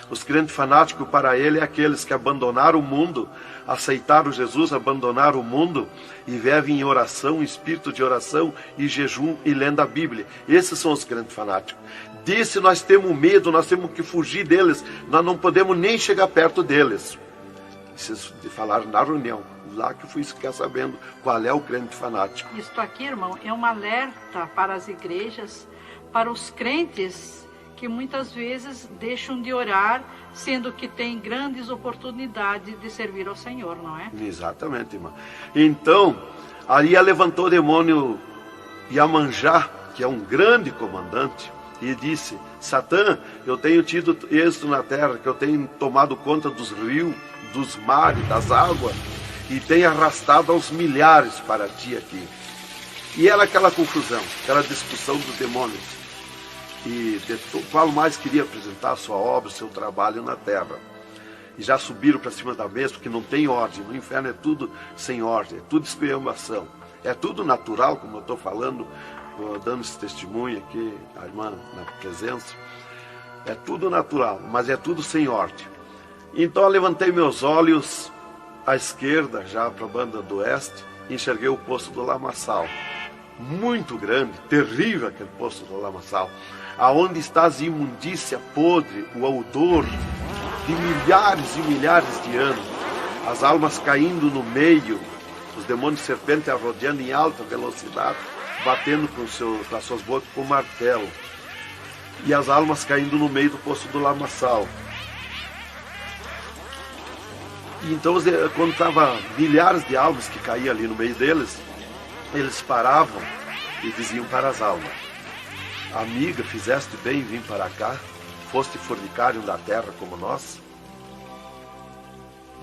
Os crentes fanáticos para ele é aqueles que abandonaram o mundo, aceitaram Jesus, abandonaram o mundo e vivem em oração, em espírito de oração e jejum e lendo a Bíblia. Esses são os crentes fanáticos. Disse: nós temos medo, nós temos que fugir deles, nós não podemos nem chegar perto deles. Vocês falaram na reunião, lá que eu fui ficar sabendo qual é o crente fanático. Isto aqui, irmão, é um alerta para as igrejas, para os crentes que muitas vezes deixam de orar, sendo que tem grandes oportunidades de servir ao Senhor, não é? Exatamente, irmã. Então, ali levantou o demônio Iemanjá, que é um grande comandante, e disse: Satã, eu tenho tido êxito na terra, que eu tenho tomado conta dos rios, dos mares, das águas, e tenho arrastado aos milhares para ti aqui. E era aquela confusão, aquela discussão dos demônios. E qual mais queria apresentar a sua obra, o seu trabalho na terra. E já subiram para cima da mesa, porque não tem ordem. No inferno é tudo sem ordem, é tudo esculhambação. É tudo natural, como eu estou falando, dando esse testemunho aqui, a irmã na presença. É tudo natural, mas é tudo sem ordem. Então eu levantei meus olhos à esquerda, já para a banda do oeste, e enxerguei o poço do lamaçal. Muito grande, terrível aquele poço do lamaçal. Aonde está a imundícia podre, o odor de milhares e milhares de anos, as almas caindo no meio, os demônios serpentes rodeando em alta velocidade, batendo com as suas bocas com martelo, e as almas caindo no meio do poço do lamaçal. E então, quando estava milhares de almas que caíam ali no meio deles, eles paravam e diziam para as almas: amiga, fizeste bem em vir para cá, foste fornicário da terra como nós,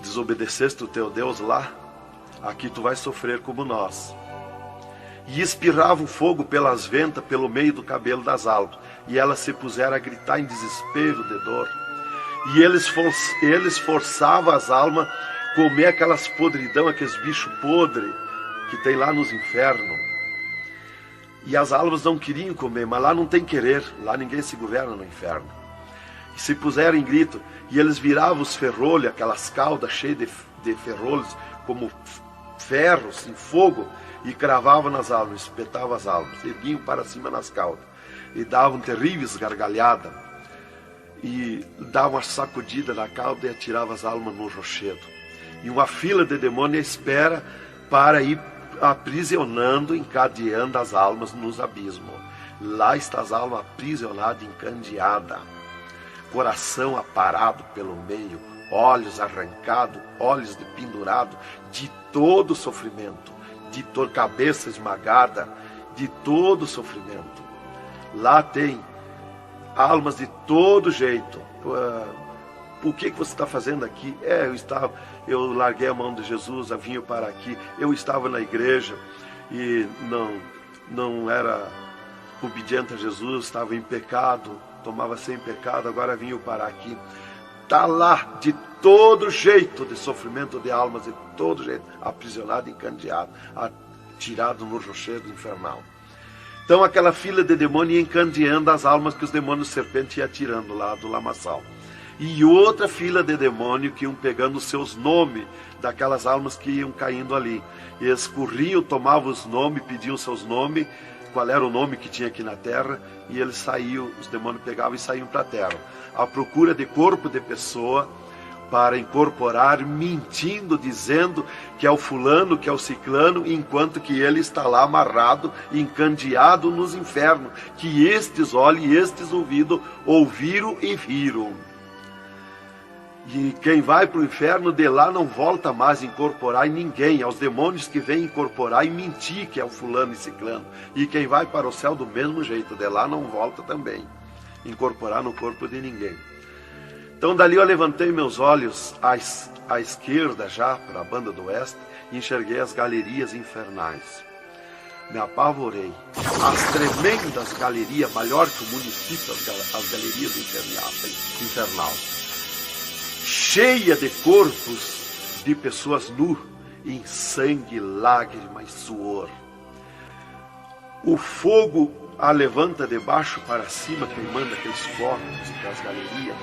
desobedeceste o teu Deus lá, aqui tu vais sofrer como nós. E espirrava o fogo pelas ventas, pelo meio do cabelo das almas, e elas se puseram a gritar em desespero de dor. E eles forçavam as almas a comer aquelas podridão, aqueles bichos podres que tem lá nos infernos. E as almas não queriam comer, mas lá não tem querer, lá ninguém se governa no inferno. E se puseram em grito, e eles viravam os ferrolhos, aquelas caudas cheias de ferrolhos, como ferros em fogo, e cravavam nas almas, espetavam as almas, erguiam para cima nas caudas, e davam terríveis gargalhadas, e davam uma sacudida na cauda e atiravam as almas no rochedo. E uma fila de demônios espera para ir aprisionando, encadeando as almas nos abismos. Lá está as almas aprisionadas, encandeadas, coração aparado pelo meio, olhos arrancados, olhos de pendurado, de todo sofrimento, de toda cabeça esmagada, de todo sofrimento. Lá tem almas de todo jeito. O que você está fazendo aqui? Eu larguei a mão de Jesus, vim para aqui. Eu estava na igreja e não era obediente a Jesus, estava em pecado, tomava sem pecado, agora vim para aqui. Está lá de todo jeito de sofrimento de almas, de todo jeito, aprisionado, encandeado, atirado no rochedo infernal. Então aquela fila de demônios ia encandeando as almas que os demônios serpentes iam tirando lá do lamaçal. E outra fila de demônios que iam pegando os seus nomes daquelas almas que iam caindo ali. E eles corriam, tomavam os nomes, pediam seus nomes, qual era o nome que tinha aqui na terra, e eles saíam, os demônios pegavam e saíam para a terra, à procura de corpo de pessoa, para incorporar, mentindo, dizendo que é o fulano, que é o ciclano, enquanto que ele está lá amarrado, encandeado nos infernos, que estes olhos e estes ouvidos ouviram e viram. E quem vai para o inferno de lá não volta mais a incorporar em ninguém, aos demônios que vêm incorporar e mentir que é o fulano e ciclano. E quem vai para o céu do mesmo jeito, de lá não volta também, incorporar no corpo de ninguém. Então dali eu levantei meus olhos à esquerda já, para a banda do oeste, e enxerguei as galerias infernais. Me apavorei. As tremendas galerias, maior que o município, as galerias infernal, cheia de corpos de pessoas nu, em sangue, lágrimas, suor. O fogo a levanta de baixo para cima, queimando aqueles corpos das galerias.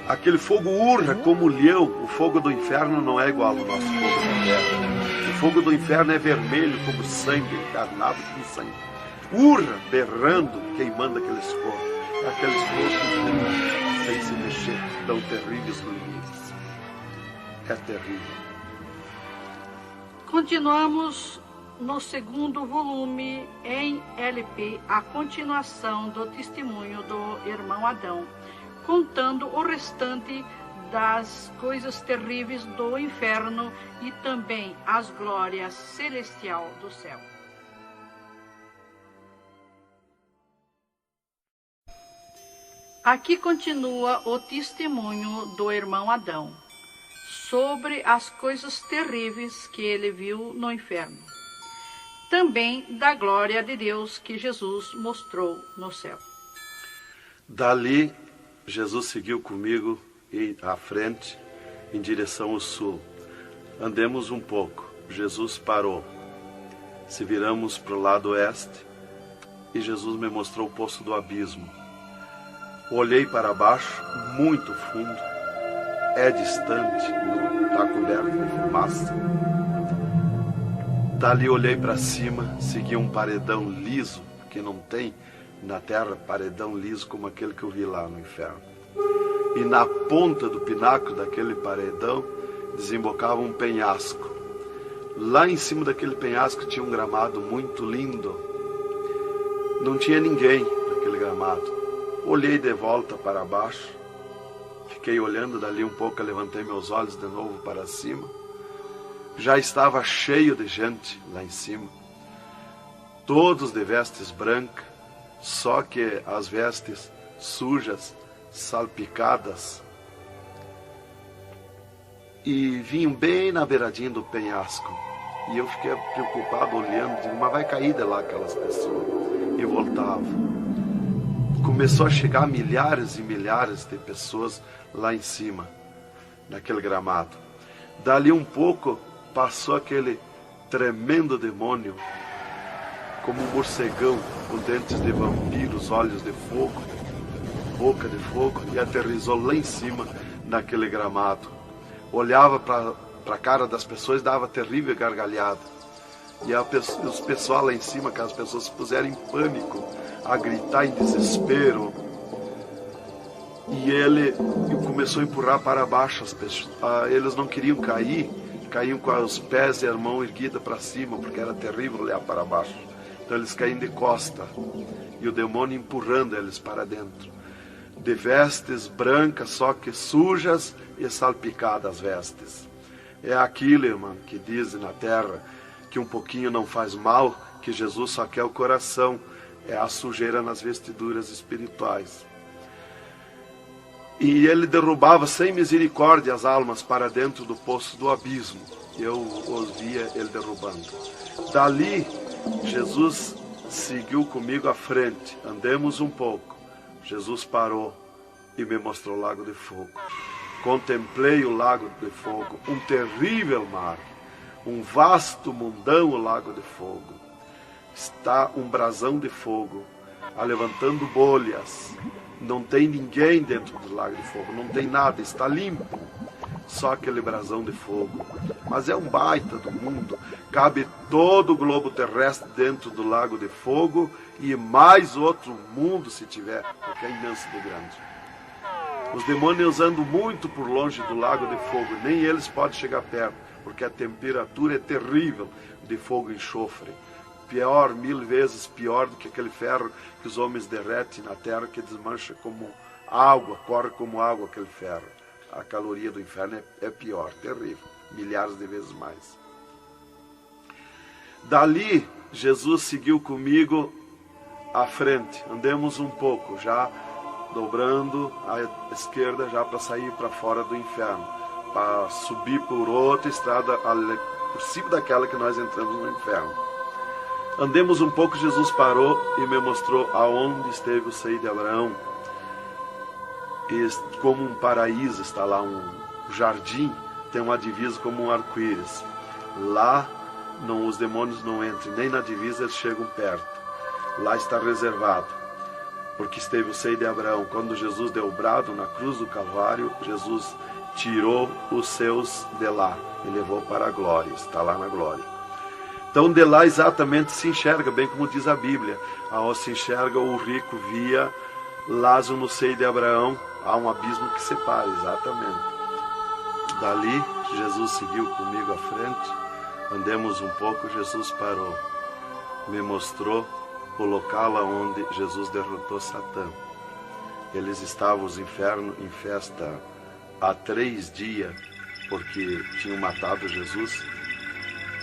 Aquele fogo urra como leão. O fogo do inferno não é igual ao nosso fogo da terra. O fogo do inferno é vermelho como sangue, encarnado com sangue. Urra, berrando, queimando aqueles corpos. Aqueles corpos sem se mexer, tão terríveis ruínas. É terrível. Continuamos no segundo volume em LP, a continuação do testemunho do irmão Adão, contando o restante das coisas terríveis do inferno e também as glórias celestiais do céu. Aqui continua o testemunho do irmão Adão sobre as coisas terríveis que ele viu no inferno. Também da glória de Deus que Jesus mostrou no céu. Dali, Jesus seguiu comigo à frente, em direção ao sul. Andemos um pouco. Jesus parou. Se viramos para o lado oeste, e Jesus me mostrou o poço do abismo. Olhei para baixo, muito fundo. É distante, está coberto de fumaça. Dali olhei para cima, segui um paredão liso, que não tem na terra paredão liso como aquele que eu vi lá no inferno. E na ponta do pináculo daquele paredão desembocava um penhasco. Lá em cima daquele penhasco tinha um gramado muito lindo. Não tinha ninguém naquele gramado. Olhei de volta para baixo, fiquei olhando dali um pouco, levantei meus olhos de novo para cima. Já estava cheio de gente lá em cima, todos de vestes brancas, só que as vestes sujas, salpicadas, e vinham bem na beiradinha do penhasco. E eu fiquei preocupado olhando, digo, mas vai cair de lá aquelas pessoas. E voltava. Começou a chegar milhares e milhares de pessoas lá em cima, naquele gramado. Dali um pouco, passou aquele tremendo demônio, como um morcegão, com dentes de vampiros, olhos de fogo, boca de fogo, e aterrissou lá em cima, naquele gramado. Olhava para a cara das pessoas e dava terrível gargalhada. E os pessoal lá em cima, aquelas pessoas se puseram em pânico, a gritar em desespero. E ele começou a empurrar para baixo as pessoas. Eles não queriam cair, caíam com os pés e a mão erguida para cima, porque era terrível olhar para baixo. Então eles caíam de costa, e o demônio empurrando eles para dentro. De vestes brancas, só que sujas e salpicadas as vestes. É aquilo, irmão, que dizem na terra, que um pouquinho não faz mal, que Jesus só quer o coração. É a sujeira nas vestiduras espirituais. E ele derrubava sem misericórdia as almas para dentro do poço do abismo. Eu os via ele derrubando. Dali, Jesus seguiu comigo à frente. Andemos um pouco. Jesus parou e me mostrou o lago de fogo. Contemplei o lago de fogo, um terrível mar, um vasto mundão o lago de fogo. Está um brasão de fogo, levantando bolhas. Não tem ninguém dentro do lago de fogo, não tem nada, está limpo. só aquele brasão de fogo. Mas é um baita do mundo. Cabe todo o globo terrestre dentro do lago de fogo e mais outro mundo se tiver, porque é imenso de grande. Os demônios andam muito por longe do lago de fogo, nem eles podem chegar perto, porque a temperatura é terrível de fogo e enxofre. Pior, 1000 vezes pior do que aquele ferro que os homens derretem na terra, que desmancha como água, corre como água aquele ferro. A caloria do inferno é pior, terrível, milhares de vezes mais. Dali, Jesus seguiu comigo à frente. Andemos um pouco, já dobrando à esquerda, já para sair para fora do inferno, para subir por outra estrada, por cima daquela que nós entramos no inferno. Andemos um pouco, Jesus parou e me mostrou aonde esteve o seio de Abraão. E como um paraíso está lá, um jardim, tem uma divisa como um arco-íris. Lá os demônios não entram, nem na divisa eles chegam perto. Lá está reservado, porque esteve o seio de Abraão. Quando Jesus deu o brado na cruz do Calvário, Jesus tirou os seus de lá e levou para a glória, está lá na glória. Então de lá exatamente se enxerga, bem como diz a Bíblia, aonde se enxerga o rico via Lázaro no seio de Abraão, há um abismo que separa, exatamente. Dali Jesus seguiu comigo à frente, andemos um pouco, Jesus parou, me mostrou o local onde Jesus derrotou Satã. Eles estavam, os infernos, em festa há 3 dias, porque tinham matado Jesus.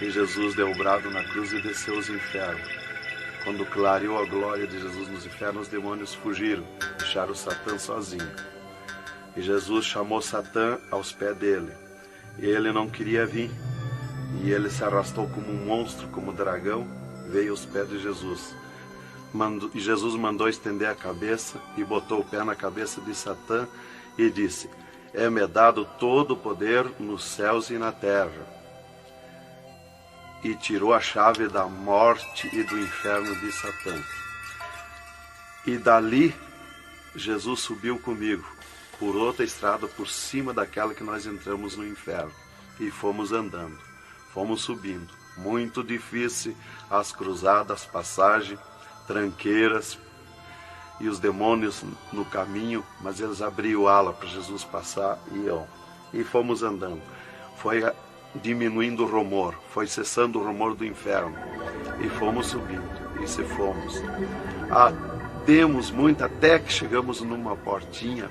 E Jesus deu o brado na cruz e desceu os infernos. Quando clareou a glória de Jesus nos infernos, os demônios fugiram, deixaram Satã sozinho. E Jesus chamou Satã aos pés dele. E ele não queria vir. E ele se arrastou como um monstro, como um dragão, veio aos pés de Jesus. E Jesus mandou estender a cabeça e botou o pé na cabeça de Satã e disse: é-me dado todo o poder nos céus e na terra. E tirou a chave da morte e do inferno de Satã. E dali, Jesus subiu comigo, por outra estrada, por cima daquela que nós entramos no inferno. E fomos andando, fomos subindo. Muito difícil, as cruzadas, passagem, tranqueiras, e os demônios no caminho, mas eles abriam ala para Jesus passar e fomos andando. Foi diminuindo o rumor, foi cessando o rumor do inferno, e fomos subindo, e se fomos. Demos muito, até que chegamos numa portinha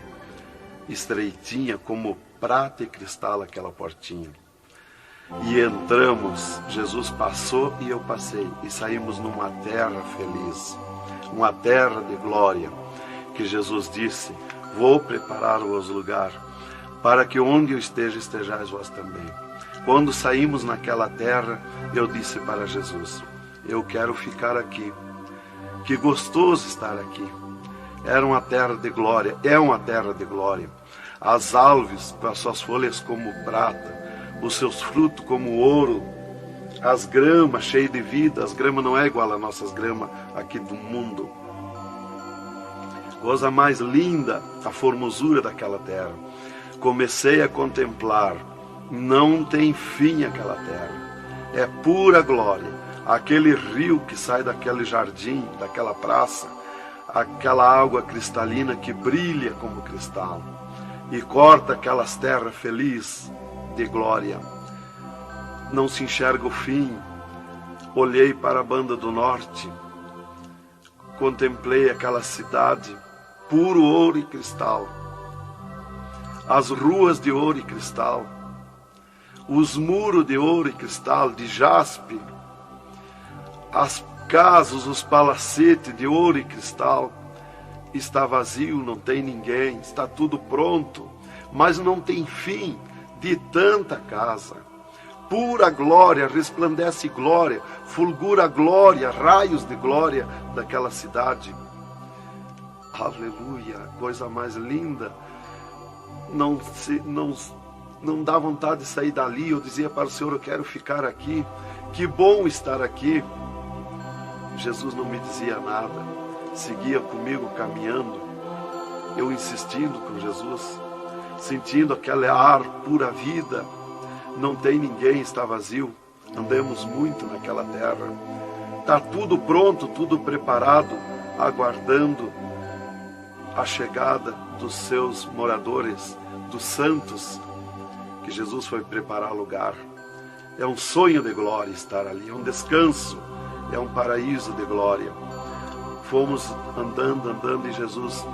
estreitinha, como prata e cristal aquela portinha. E entramos, Jesus passou e eu passei, e saímos numa terra feliz, uma terra de glória, que Jesus disse: vou preparar-vos lugar, para que onde eu esteja, estejais vós também. Quando saímos naquela terra, eu disse para Jesus: eu quero ficar aqui. Que gostoso estar aqui. Era uma terra de glória, é uma terra de glória. As árvores com as suas folhas como prata, os seus frutos como ouro, as gramas cheias de vida. As gramas não é igual às nossas gramas aqui do mundo. Coisa mais linda, a formosura daquela terra. Comecei a contemplar. Não tem fim aquela terra, é pura glória. Aquele rio que sai daquele jardim, daquela praça, aquela água cristalina que brilha como cristal e corta aquelas terras felizes de glória. Não se enxerga o fim. Olhei para a banda do norte, contemplei aquela cidade, puro ouro e cristal, as ruas de ouro e cristal, os muros de ouro e cristal, de jaspe, as casas, os palacetes de ouro e cristal. Está vazio, não tem ninguém, está tudo pronto, mas não tem fim de tanta casa. Pura glória, resplandece glória, fulgura glória, raios de glória daquela cidade. Aleluia, coisa mais linda. Não dá vontade de sair dali. Eu dizia para o Senhor: eu quero ficar aqui, que bom estar aqui. Jesus não me dizia nada, seguia comigo caminhando, eu insistindo com Jesus: sentindo aquele ar pura vida. Não tem ninguém, está vazio. Andamos muito naquela terra. Está tudo pronto, tudo preparado, aguardando a chegada dos seus moradores, dos santos, que Jesus foi preparar lugar. É um sonho de glória estar ali, é um descanso, é um paraíso de glória. Fomos andando e Jesus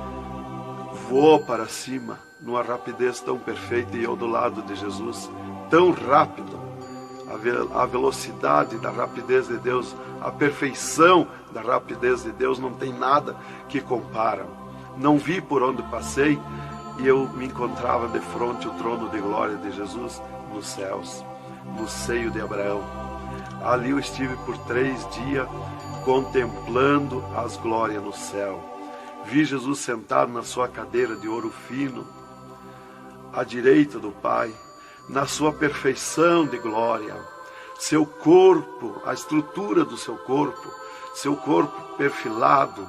voou para cima, numa rapidez tão perfeita, e eu do lado de Jesus, tão rápido. A velocidade da rapidez de Deus, a perfeição da rapidez de Deus, não tem nada que compara. Não vi por onde passei, e eu me encontrava de frente ao trono de glória de Jesus nos céus, no seio de Abraão. Ali eu estive por 3 dias contemplando as glórias no céu. Vi Jesus sentado na sua cadeira de ouro fino, à direita do Pai, na sua perfeição de glória. Seu corpo, a estrutura do seu corpo perfilado,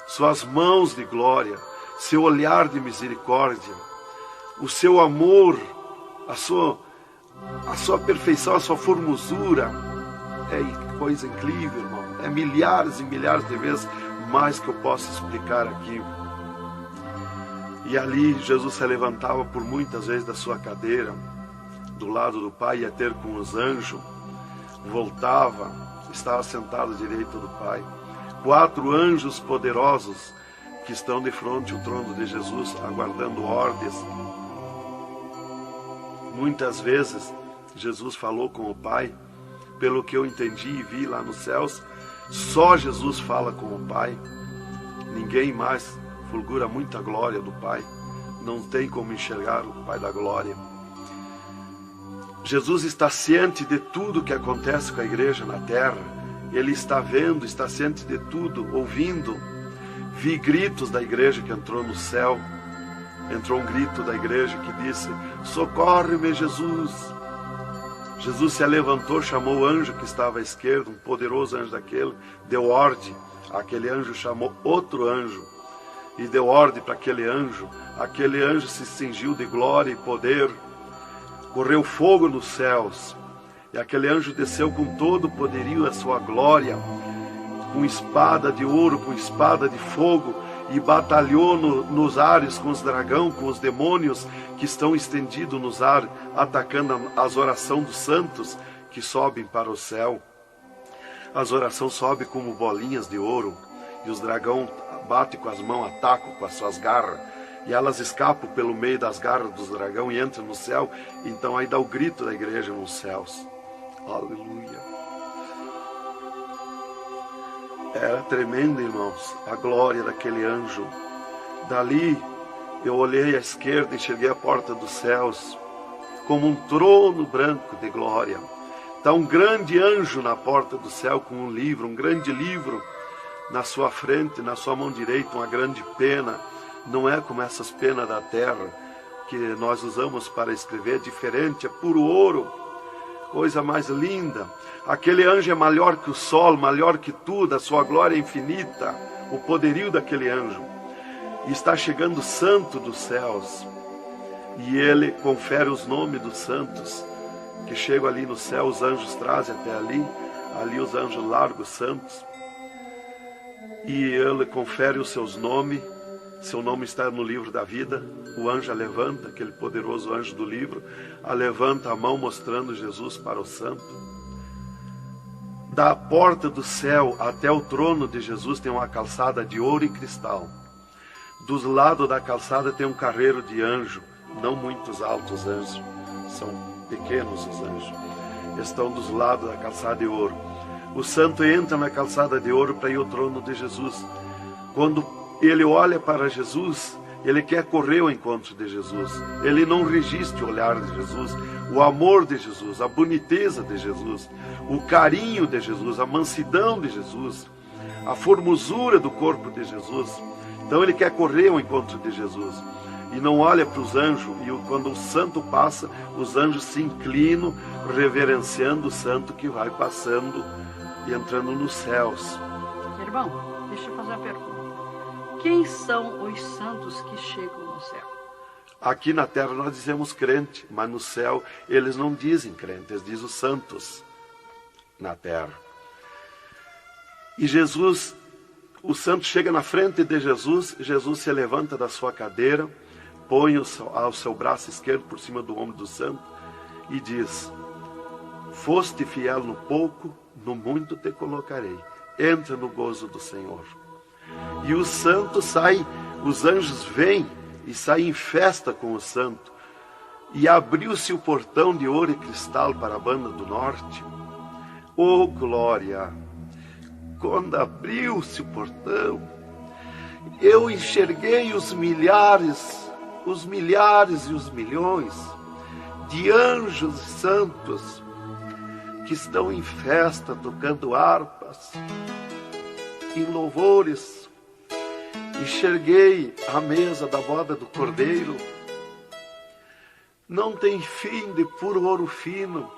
suas mãos de glória, seu olhar de misericórdia, o seu amor, a sua perfeição, a sua formosura. É coisa incrível, irmão. É milhares e milhares de vezes mais que eu posso explicar aqui. E ali Jesus se levantava por muitas vezes da sua cadeira, do lado do Pai, ia ter com os anjos, voltava, estava sentado à direita do Pai. 4 anjos poderosos que estão de frente ao trono de Jesus, aguardando ordens. Muitas vezes Jesus falou com o Pai, pelo que eu entendi e vi lá nos céus, só Jesus fala com o Pai. Ninguém mais fulgura muita glória do Pai. Não tem como enxergar o Pai da glória. Jesus está ciente de tudo que acontece com a igreja na terra. Ele está vendo, está ciente de tudo, ouvindo. Vi gritos da igreja que entrou no céu. Entrou um grito da igreja que disse: socorre-me, Jesus. Jesus se levantou, chamou o anjo que estava à esquerda, um poderoso anjo daquele, deu ordem. Aquele anjo chamou outro anjo e deu ordem para aquele anjo. Aquele anjo se cingiu de glória e poder. Correu fogo nos céus, e aquele anjo desceu com todo o poderio, a sua glória, com espada de ouro, com espada de fogo, e batalhou nos ares com os dragões, com os demônios que estão estendidos nos ares, atacando as orações dos santos que sobem para o céu. As orações sobem como bolinhas de ouro, e os dragões batem com as mãos, atacam com as suas garras, e elas escapam pelo meio das garras dos dragões e entram no céu. Então aí dá o grito da igreja nos céus. Aleluia. Era tremendo, irmãos, a glória daquele anjo. Dali eu olhei à esquerda e enxerguei a porta dos céus, como um trono branco de glória. Está um grande anjo na porta do céu com um livro, um grande livro na sua frente, na sua mão direita, uma grande pena. Não é como essas penas da terra que nós usamos para escrever, é diferente, é puro ouro, coisa mais linda. Aquele anjo é maior que o sol, maior que tudo, a sua glória é infinita, o poderio daquele anjo. E está chegando o santo dos céus, e ele confere os nomes dos santos, que chegam ali no céu, os anjos trazem até ali os anjos largam os santos, e ele confere os seus nomes. Seu nome está no livro da vida. O anjo a levanta, aquele poderoso anjo do livro, a levanta a mão mostrando Jesus para o santo. Da porta do céu até o trono de Jesus tem uma calçada de ouro e cristal. Dos lados da calçada tem um carreiro de anjo, não muitos altos anjos, são pequenos os anjos. Estão dos lados da calçada de ouro. O santo entra na calçada de ouro para ir ao trono de Jesus. Quando ele olha para Jesus, ele quer correr ao encontro de Jesus. Ele não resiste o olhar de Jesus, o amor de Jesus, a boniteza de Jesus, o carinho de Jesus, a mansidão de Jesus, a formosura do corpo de Jesus. Então ele quer correr ao encontro de Jesus e não olha para os anjos. E quando o santo passa, os anjos se inclinam, reverenciando o santo que vai passando e entrando nos céus. Irmão, deixa eu fazer uma pergunta. Quem são os santos que chegam no céu? Aqui na terra nós dizemos crente, mas no céu eles não dizem crente, eles dizem os santos na terra. E Jesus, o santo chega na frente de Jesus, Jesus se levanta da sua cadeira, põe o seu braço esquerdo por cima do ombro do santo e diz: foste fiel no pouco, no muito te colocarei. Entra no gozo do Senhor. E o santo sai, os anjos vêm e saem em festa com o santo. E abriu-se o portão de ouro e cristal para a banda do norte. Oh, glória! Quando abriu-se o portão, eu enxerguei os milhares e os milhões de anjos santos que estão em festa, tocando harpas, em louvores. Enxerguei a mesa da boda do Cordeiro, não tem fim, de puro ouro fino.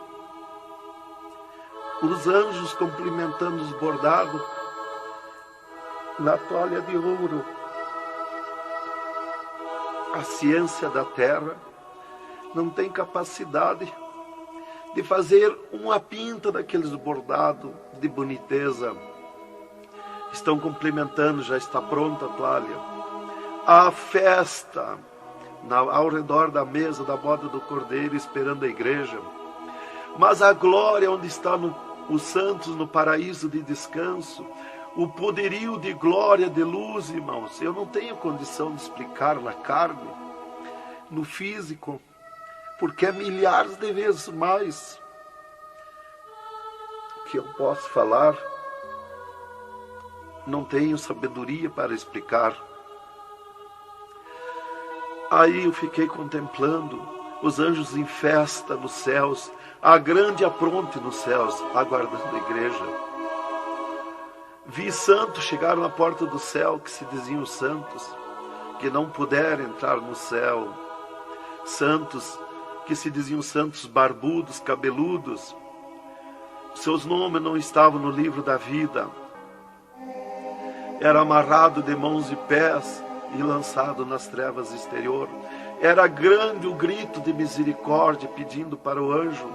Os anjos cumprimentando os bordados na toalha de ouro. A ciência da terra não tem capacidade de fazer uma pinta daqueles bordados de boniteza. Estão cumprimentando, já está pronta a toalha. A festa ao redor da mesa da boda do Cordeiro, esperando a igreja. Mas a glória onde estão os santos no paraíso de descanso, o poderio de glória, de luz, irmãos, eu não tenho condição de explicar na carne, no físico, porque é milhares de vezes mais que eu posso falar. Não tenho sabedoria para explicar. Aí eu fiquei contemplando os anjos em festa nos céus, a grande apronte nos céus, aguardando a igreja. Vi santos chegar na porta do céu, que se diziam santos, que não puderam entrar no céu. Santos que se diziam santos barbudos, cabeludos. Seus nomes não estavam no livro da vida. Era amarrado de mãos e pés e lançado nas trevas exterior. Era grande o grito de misericórdia pedindo para o anjo,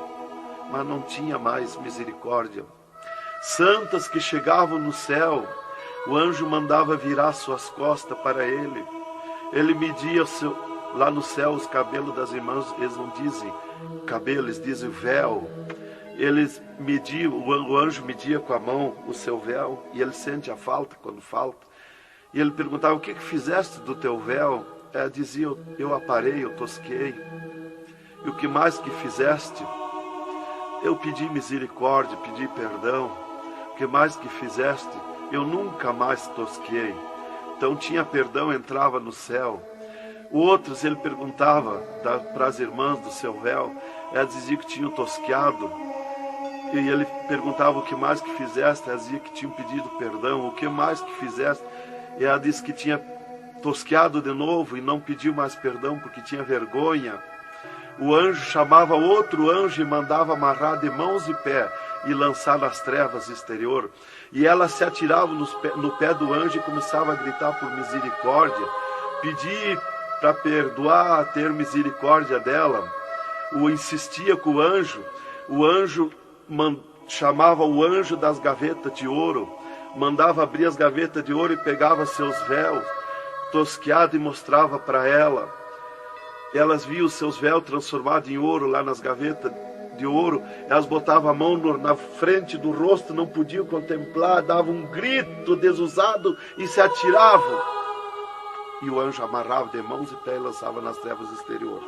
mas não tinha mais misericórdia. Santas que chegavam no céu, o anjo mandava virar suas costas para ele. Ele media lá no céu os cabelos das irmãs, eles não dizem cabelo, eles dizem véu. Eles mediam, o anjo media com a mão o seu véu, e ele sente a falta quando falta. E ele perguntava: o que fizeste do teu véu? Ela dizia: eu aparei, eu tosquei. E o que mais que fizeste? Eu pedi misericórdia, pedi perdão. O que mais que fizeste? Eu nunca mais tosquei. Então tinha perdão, entrava no céu. Outros ele perguntava para as irmãs do seu véu, elas diziam que tinham tosqueado. E ele perguntava: o que mais que fizeste? Ela dizia que tinham pedido perdão. O que mais que fizeste? E ela disse que tinha tosqueado de novo e não pediu mais perdão porque tinha vergonha. O anjo chamava outro anjo e mandava amarrar de mãos e pé e lançar nas trevas exterior. E ela se atirava no pé do anjo e começava a gritar por misericórdia, pedir para perdoar, ter misericórdia dela. Insistia com o anjo chamava o anjo das gavetas de ouro, mandava abrir as gavetas de ouro e pegava seus véus tosqueados e mostrava para ela. Elas viam os seus véus transformados em ouro lá nas gavetas de ouro. Elas botavam a mão na frente do rosto, não podiam contemplar, davam um grito desusado e se atiravam. E o anjo amarrava de mãos e pés e lançava nas trevas exterior.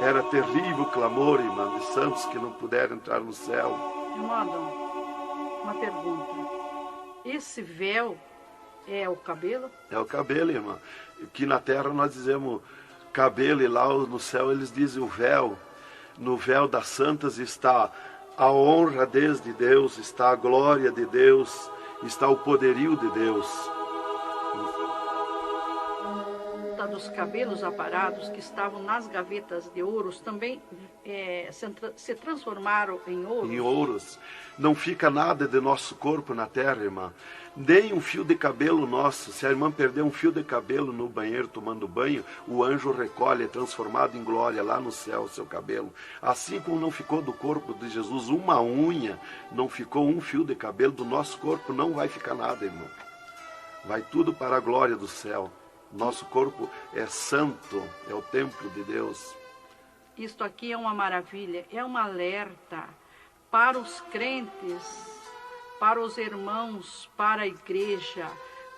Era terrível o clamor, irmã, de santos que não puderam entrar no céu. Irmão Adão, uma pergunta. Esse véu é o cabelo? É o cabelo, irmã. Aqui na terra nós dizemos cabelo e lá no céu eles dizem o véu. No véu das santas está a honra desde Deus, está a glória de Deus, está o poderio de Deus. volta dos cabelos aparados que estavam nas gavetas de ouros também se transformaram em ouros? Em ouros. Não fica nada de nosso corpo na terra, irmã. Nem um fio de cabelo nosso. Se a irmã perder um fio de cabelo no banheiro tomando banho, o anjo recolhe, é transformado em glória lá no céu o seu cabelo. Assim como não ficou do corpo de Jesus uma unha, não ficou um fio de cabelo do nosso corpo, não vai ficar nada, irmão. Vai tudo para a glória do céu. Nosso corpo é santo, é o templo de Deus. Isto aqui é uma maravilha, é um alerta para os crentes, para os irmãos, para a igreja,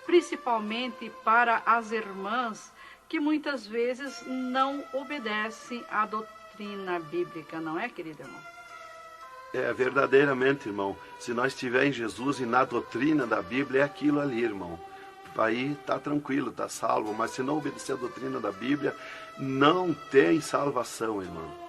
principalmente para as irmãs que muitas vezes não obedecem à doutrina bíblica, não é, querido irmão? É, verdadeiramente, irmão. Se nós estivermos em Jesus e na doutrina da Bíblia, é aquilo ali, irmão. Aí está tranquilo, está salvo. Mas se não obedecer a doutrina da Bíblia, não tem salvação, irmão.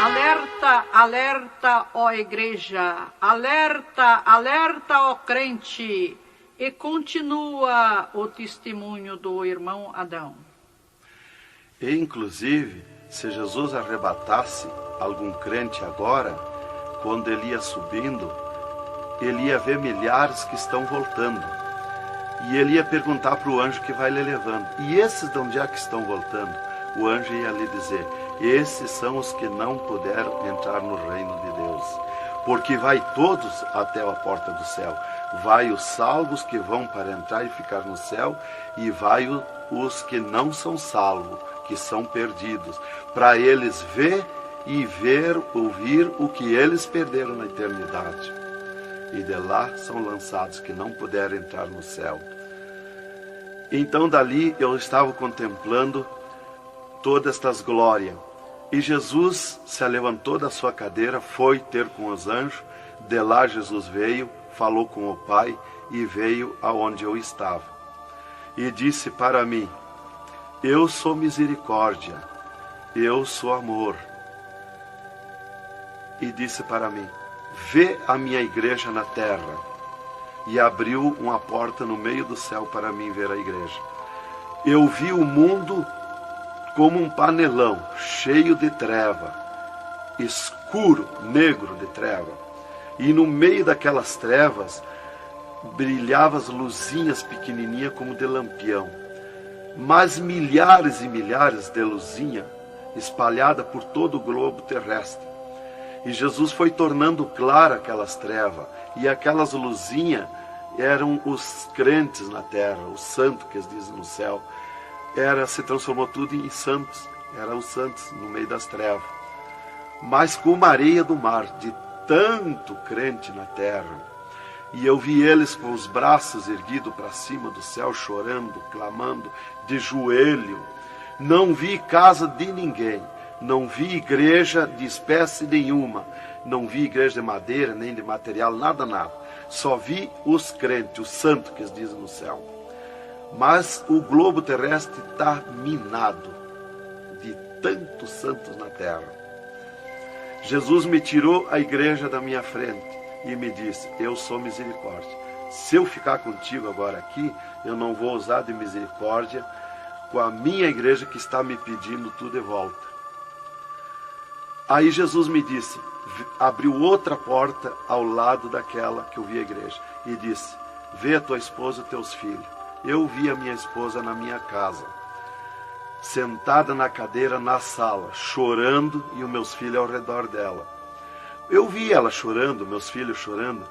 Alerta, alerta, ó igreja, alerta, alerta, ó crente. E continua o testemunho do irmão Adão. E, inclusive, se Jesus arrebatasse algum crente agora, quando ele ia subindo, ele ia ver milhares que estão voltando. E ele ia perguntar para o anjo que vai lhe levando. E esses de onde é que estão voltando? O anjo ia lhe dizer: esses são os que não puderam entrar no reino de Deus. Porque vai todos até a porta do céu. Vai os salvos que vão para entrar e ficar no céu, e vai os que não são salvos, que são perdidos, para eles ouvir o que eles perderam na eternidade. E de lá são lançados que não puderam entrar no céu. Então dali eu estava contemplando todas estas glórias. E Jesus se levantou da sua cadeira, foi ter com os anjos. De lá Jesus veio, falou com o Pai e veio aonde eu estava. E disse para mim: eu sou misericórdia, eu sou amor. E disse para mim: vê a minha igreja na terra. E abriu uma porta no meio do céu para mim ver a igreja. Eu vi o mundo como um panelão, cheio de treva, escuro, negro de treva. E no meio daquelas trevas, brilhavam as luzinhas pequenininhas como de lampião. Mas milhares e milhares de luzinhas espalhadas por todo o globo terrestre. E Jesus foi tornando clara aquelas trevas. E aquelas luzinhas eram os crentes na terra, os santos que eles dizem no céu. Se transformou tudo em santos, eram os santos no meio das trevas. Mas como a areia do mar, de tanto crente na terra. E eu vi eles com os braços erguidos para cima do céu, chorando, clamando, de joelho. Não vi casa de ninguém, não vi igreja de espécie nenhuma, não vi igreja de madeira, nem de material, nada. Só vi os crentes, os santos que eles dizem no céu. Mas o globo terrestre está minado de tantos santos na terra. Jesus me tirou a igreja da minha frente e me disse: eu sou misericórdia. Se eu ficar contigo agora aqui, eu não vou usar de misericórdia com a minha igreja que está me pedindo tudo de volta. Aí Jesus me disse, abriu outra porta ao lado daquela que eu vi a igreja e disse: vê a tua esposa e teus filhos. Eu vi a minha esposa na minha casa, sentada na cadeira na sala, chorando, e os meus filhos ao redor dela. Eu vi ela chorando, meus filhos chorando.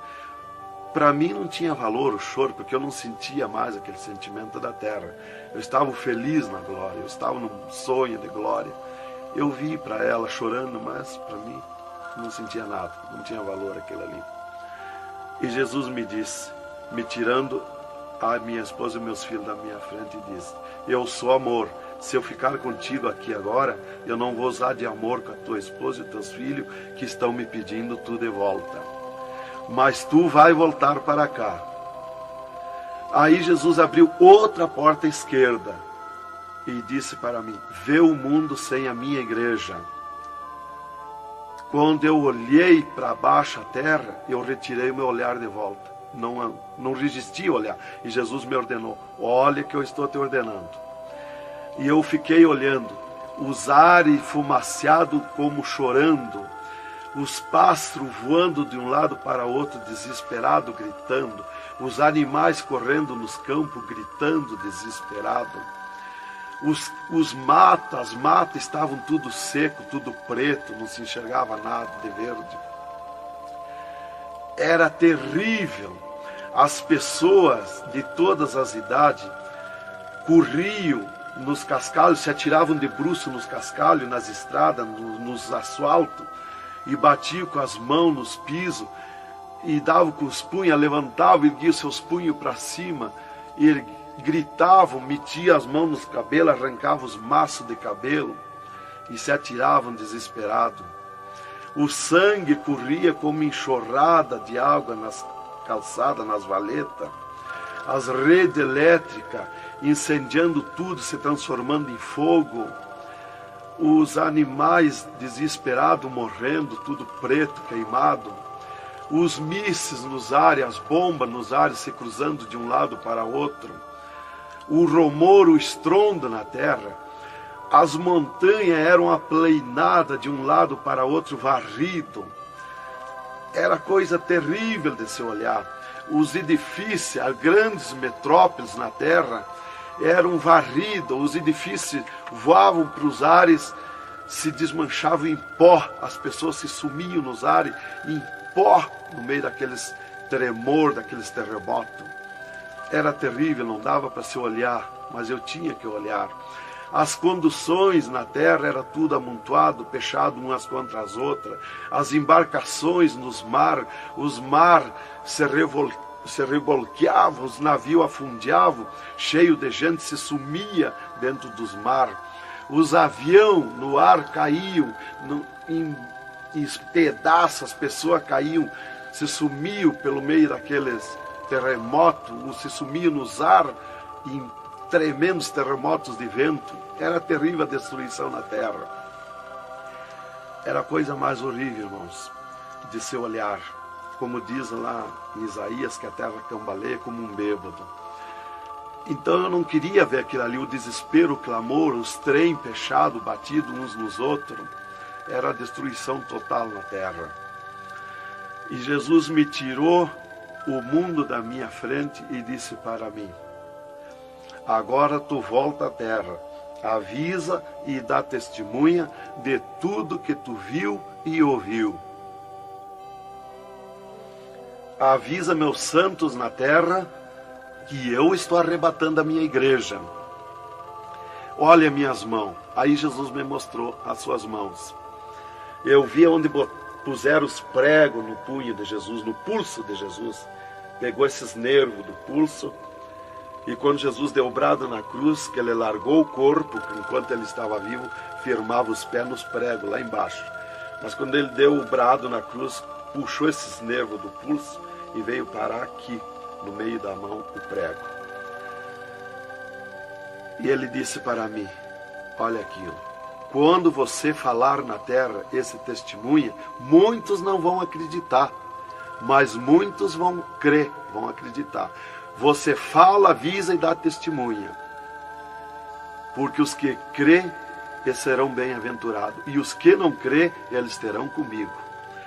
Para mim não tinha valor o choro, porque eu não sentia mais aquele sentimento da terra. Eu estava feliz na glória, eu estava num sonho de glória. Eu vi para ela chorando, mas para mim não sentia nada, não tinha valor aquilo ali. E Jesus me disse, me tirando a minha esposa e meus filhos da minha frente, e disse: eu sou amor. Se eu ficar contigo aqui agora, eu não vou usar de amor com a tua esposa e teus filhos que estão me pedindo tudo de volta. Mas tu vai voltar para cá. Aí Jesus abriu outra porta à esquerda e disse para mim: vê o mundo sem a minha igreja. Quando eu olhei para baixo a terra, eu retirei o meu olhar de volta. Não resisti a olhar. E Jesus me ordenou: olha que eu estou te ordenando. E eu fiquei olhando, os ares fumaciados como chorando, os pássaros voando de um lado para outro, desesperado, gritando, os animais correndo nos campos, gritando, desesperado. As matas estavam tudo seco, tudo preto, não se enxergava nada de verde. Era terrível. As pessoas de todas as idades corriam nos cascalhos, se atiravam de bruços nos cascalhos, nas estradas, nos asfaltos, e batiam com as mãos nos pisos, e davam com os punhos, levantavam e erguiam seus punhos para cima, e gritavam, metiam as mãos nos cabelos, arrancavam os maços de cabelo, e se atiravam desesperados. O sangue corria como enxurrada de água nas calçadas, nas valetas. As redes elétricas incendiando tudo, se transformando em fogo. Os animais desesperados morrendo, tudo preto, queimado. Os mísseis nos ares, as bombas nos ares se cruzando de um lado para outro. O rumor, o estrondo na terra. As montanhas eram aplainadas de um lado para outro, varrido. Era coisa terrível de se olhar. Os edifícios, as grandes metrópoles na terra, eram varridos. Os edifícios voavam para os ares, se desmanchavam em pó. As pessoas se sumiam nos ares em pó, no meio daqueles tremor, daqueles terremotos. Era terrível, não dava para se olhar, mas eu tinha que olhar. As conduções na terra era tudo amontoado, fechado umas contra as outras. As embarcações nos mar, os mar se revolqueavam, os navios afundiavam, cheio de gente, se sumia dentro dos mar. Os aviões no ar caíam em pedaços, as pessoas caíam, se sumiam pelo meio daqueles terremotos, se sumiam nos ar em tremendos terremotos de vento. Era terrível a destruição na terra. Era a coisa mais horrível, irmãos, de se olhar. Como diz lá em Isaías, que a terra cambaleia como um bêbado. Então eu não queria ver aquilo ali, o desespero, o clamor, os trens fechados, batidos uns nos outros. Era a destruição total na terra. E Jesus me tirou o mundo da minha frente e disse para mim: agora tu volta à terra, avisa e dá testemunha de tudo que tu viu e ouviu. Avisa meus santos na terra que eu estou arrebatando a minha igreja. Olha minhas mãos. Aí Jesus me mostrou as suas mãos. Eu vi onde puseram os pregos no punho de Jesus, no pulso de Jesus. Pegou esses nervos do pulso. E quando Jesus deu o brado na cruz, que ele largou o corpo, enquanto ele estava vivo, firmava os pés nos pregos lá embaixo. Mas quando ele deu o brado na cruz, puxou esses nervos do pulso e veio parar aqui, no meio da mão, o prego. E ele disse para mim: olha aquilo, quando você falar na terra esse testemunho, muitos não vão acreditar, mas muitos vão crer, vão acreditar. Você fala, avisa e dá testemunha. Porque os que crê, eles serão bem-aventurados. E os que não crê, eles terão comigo.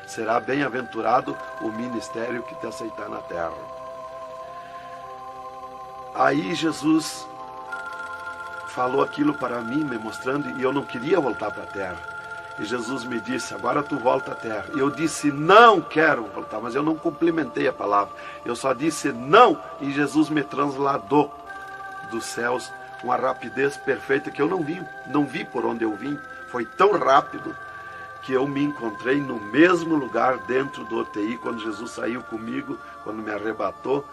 Será bem-aventurado o ministério que te aceitar na terra. Aí Jesus falou aquilo para mim, me mostrando, e eu não queria voltar para a terra. E Jesus me disse: agora tu volta à terra. E eu disse: não quero voltar, mas eu não complementei a palavra. Eu só disse não, e Jesus me transladou dos céus com uma rapidez perfeita que eu não vi por onde eu vim. Foi tão rápido que eu me encontrei no mesmo lugar dentro do UTI, quando Jesus saiu comigo, quando me arrebatou,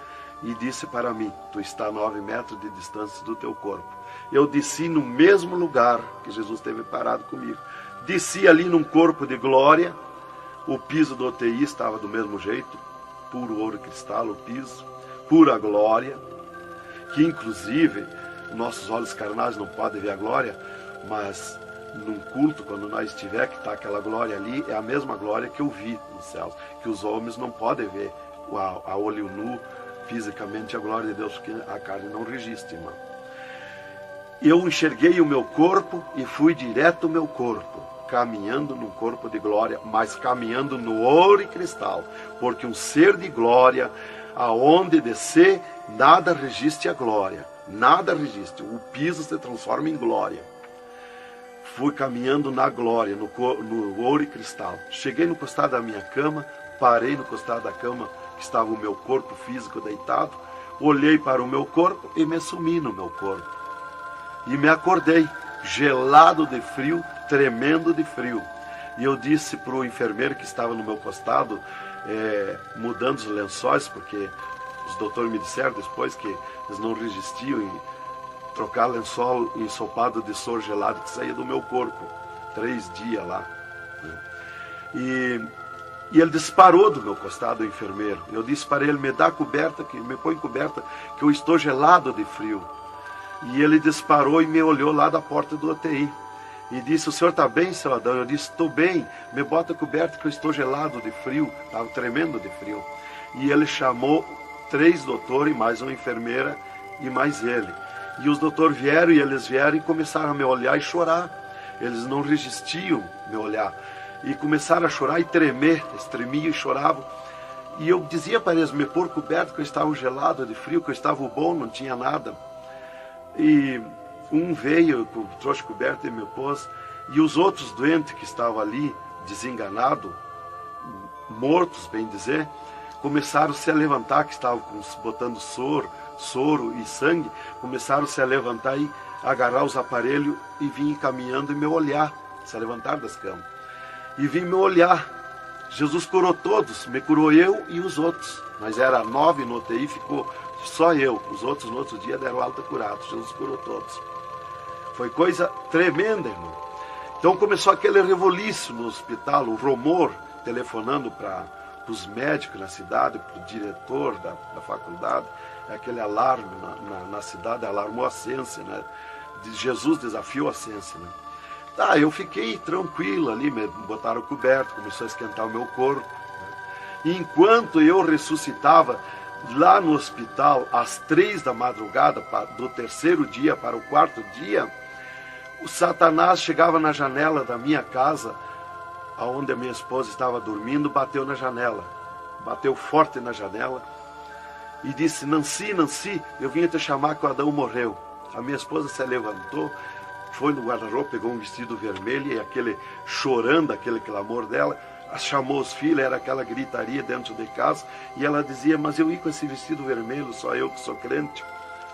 e disse para mim: tu está a 9 metros de distância do teu corpo. Eu desci no mesmo lugar que Jesus esteve parado comigo. Desci ali num corpo de glória. O piso do UTI estava do mesmo jeito, puro ouro cristal o piso, pura glória. que inclusive nossos olhos carnais não podem ver a glória, mas num culto, quando nós estiver, que está aquela glória ali, é a mesma glória que eu vi nos céus, que os homens não podem ver a olho nu, fisicamente, a glória de Deus, porque a carne não registra, irmão. Eu enxerguei o meu corpo e fui direto ao meu corpo, caminhando no corpo de glória, mas caminhando no ouro e cristal, porque um ser de glória, aonde descer, nada resiste a glória, nada resiste, o piso se transforma em glória. Fui caminhando na glória, no ouro e cristal. Cheguei no costado da minha cama, parei no costado da cama, que estava o meu corpo físico deitado, olhei para o meu corpo e me sumi no meu corpo. E me acordei, gelado de frio, tremendo de frio. E eu disse para o enfermeiro que estava no meu costado, mudando os lençóis, porque os doutores me disseram depois que eles não resistiam em trocar lençol ensopado de soro gelado que saía do meu corpo. 3 dias lá. E ele disparou do meu costado, o enfermeiro. Eu disse para ele, me dá coberta, me põe coberta, que eu estou gelado de frio. E ele disparou e me olhou lá da porta do UTI. E disse, o senhor está bem, seu Adão? Eu disse, estou bem, me bota coberta que eu estou gelado de frio. Estava tremendo de frio. E ele chamou 3 doutores, mais uma enfermeira e mais ele. E os doutores vieram e começaram a me olhar e chorar. Eles não resistiam me olhar. E começaram a chorar e tremer, eles tremiam e choravam. E eu dizia para eles me pôr coberto, que eu estava gelado de frio, que eu estava bom, não tinha nada. E um veio, trouxe coberto e me pôs. E os outros doentes que estavam ali, desenganados, mortos, bem dizer, começaram a se levantar, que estavam botando soro e sangue, começaram a se levantar e agarrar os aparelhos e vir caminhando e me olhar, se levantar das camas. E vim me olhar. Jesus curou todos, me curou eu e os outros. Mas era 9 no UTI, ficou só eu. Os outros no outro dia deram alta curados. Jesus curou todos. Foi coisa tremenda, irmão. Então começou aquele revoluço no hospital, o rumor, telefonando para os médicos na cidade, para o diretor da faculdade, aquele alarme na cidade, alarmou a ciência, né? Jesus desafiou a ciência, né? Tá, eu fiquei tranquilo ali, me botaram coberto, começou a esquentar o meu corpo, né? E enquanto eu ressuscitava lá no hospital, às 3 da madrugada, do 3º dia para o 4º dia, o Satanás chegava na janela da minha casa, onde a minha esposa estava dormindo, bateu na janela, bateu forte na janela, e disse, Nancy, Nancy, eu vim te chamar que o Adão morreu. A minha esposa se levantou, foi no guarda-roupa, pegou um vestido vermelho, e aquele chorando, aquele clamor dela, chamou os filhos, era aquela gritaria dentro de casa, e ela dizia, mas eu ia com esse vestido vermelho, só eu que sou crente,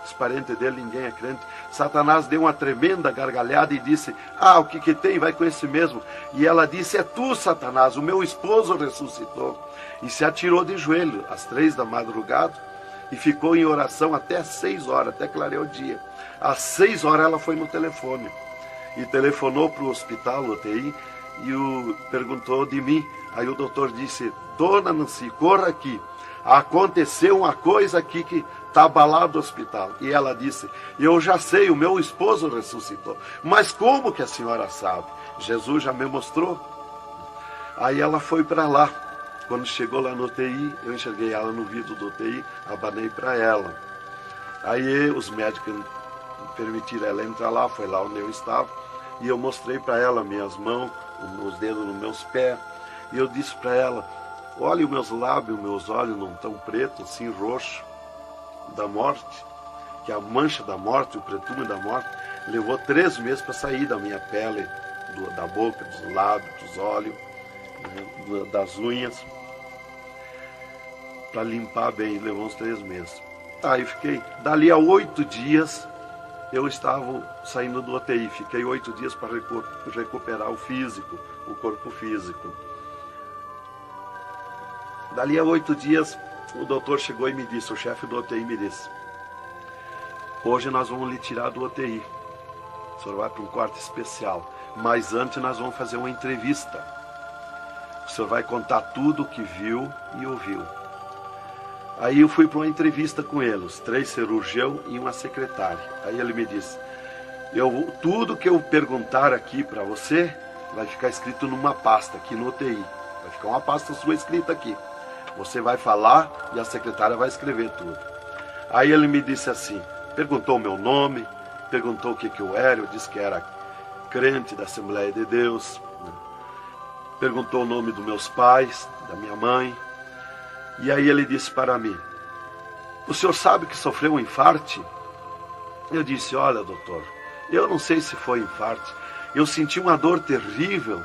os parentes dele, ninguém é crente. Satanás deu uma tremenda gargalhada e disse, o que tem, vai com esse mesmo. E ela disse, é tu, Satanás, o meu esposo ressuscitou. E se atirou de joelho, às 3 da madrugada, e ficou em oração até 6 horas, até clarear o dia. Às 6 horas ela foi no telefone, e telefonou para o hospital, UTI, e perguntou de mim. Aí o doutor disse, dona Nancy, corra aqui, aconteceu uma coisa aqui que está abalado o hospital. E ela disse, eu já sei, o meu esposo ressuscitou. Mas como que a senhora sabe? Jesus já me mostrou. Aí ela foi para lá. Quando chegou lá no UTI, eu enxerguei ela no vidro do UTI, abanei para ela. Aí os médicos permitiram ela entrar lá, foi lá onde eu estava, e eu mostrei para ela minhas mãos, os dedos nos meus pés, e eu disse para ela, olha os meus lábios, meus olhos não estão pretos, assim roxo, da morte, que a mancha da morte, o pretume da morte, levou 3 meses para sair da minha pele, da boca, dos lábios, dos olhos, né, das unhas, para limpar bem, levou uns 3 meses. Aí fiquei, dali a 8 dias, eu estava saindo do UTI, fiquei 8 dias para recuperar o físico, o corpo físico. Dali a 8 dias, o doutor chegou e me disse, o chefe do UTI me disse, hoje nós vamos lhe tirar do UTI, o senhor vai para um quarto especial, mas antes nós vamos fazer uma entrevista, o senhor vai contar tudo o que viu e ouviu. Aí eu fui para uma entrevista com ele, os 3 cirurgiões e uma secretária. Aí ele me disse, tudo que eu perguntar aqui para você, vai ficar escrito numa pasta aqui no UTI. Vai ficar uma pasta sua escrita aqui. Você vai falar e a secretária vai escrever tudo. Aí ele me disse assim, perguntou o meu nome, perguntou o que eu era, eu disse que era crente da Assembleia de Deus, né? Perguntou o nome dos meus pais, da minha mãe. E aí ele disse para mim, o senhor sabe que sofreu um infarte? Eu disse, olha doutor, eu não sei se foi infarte, eu senti uma dor terrível,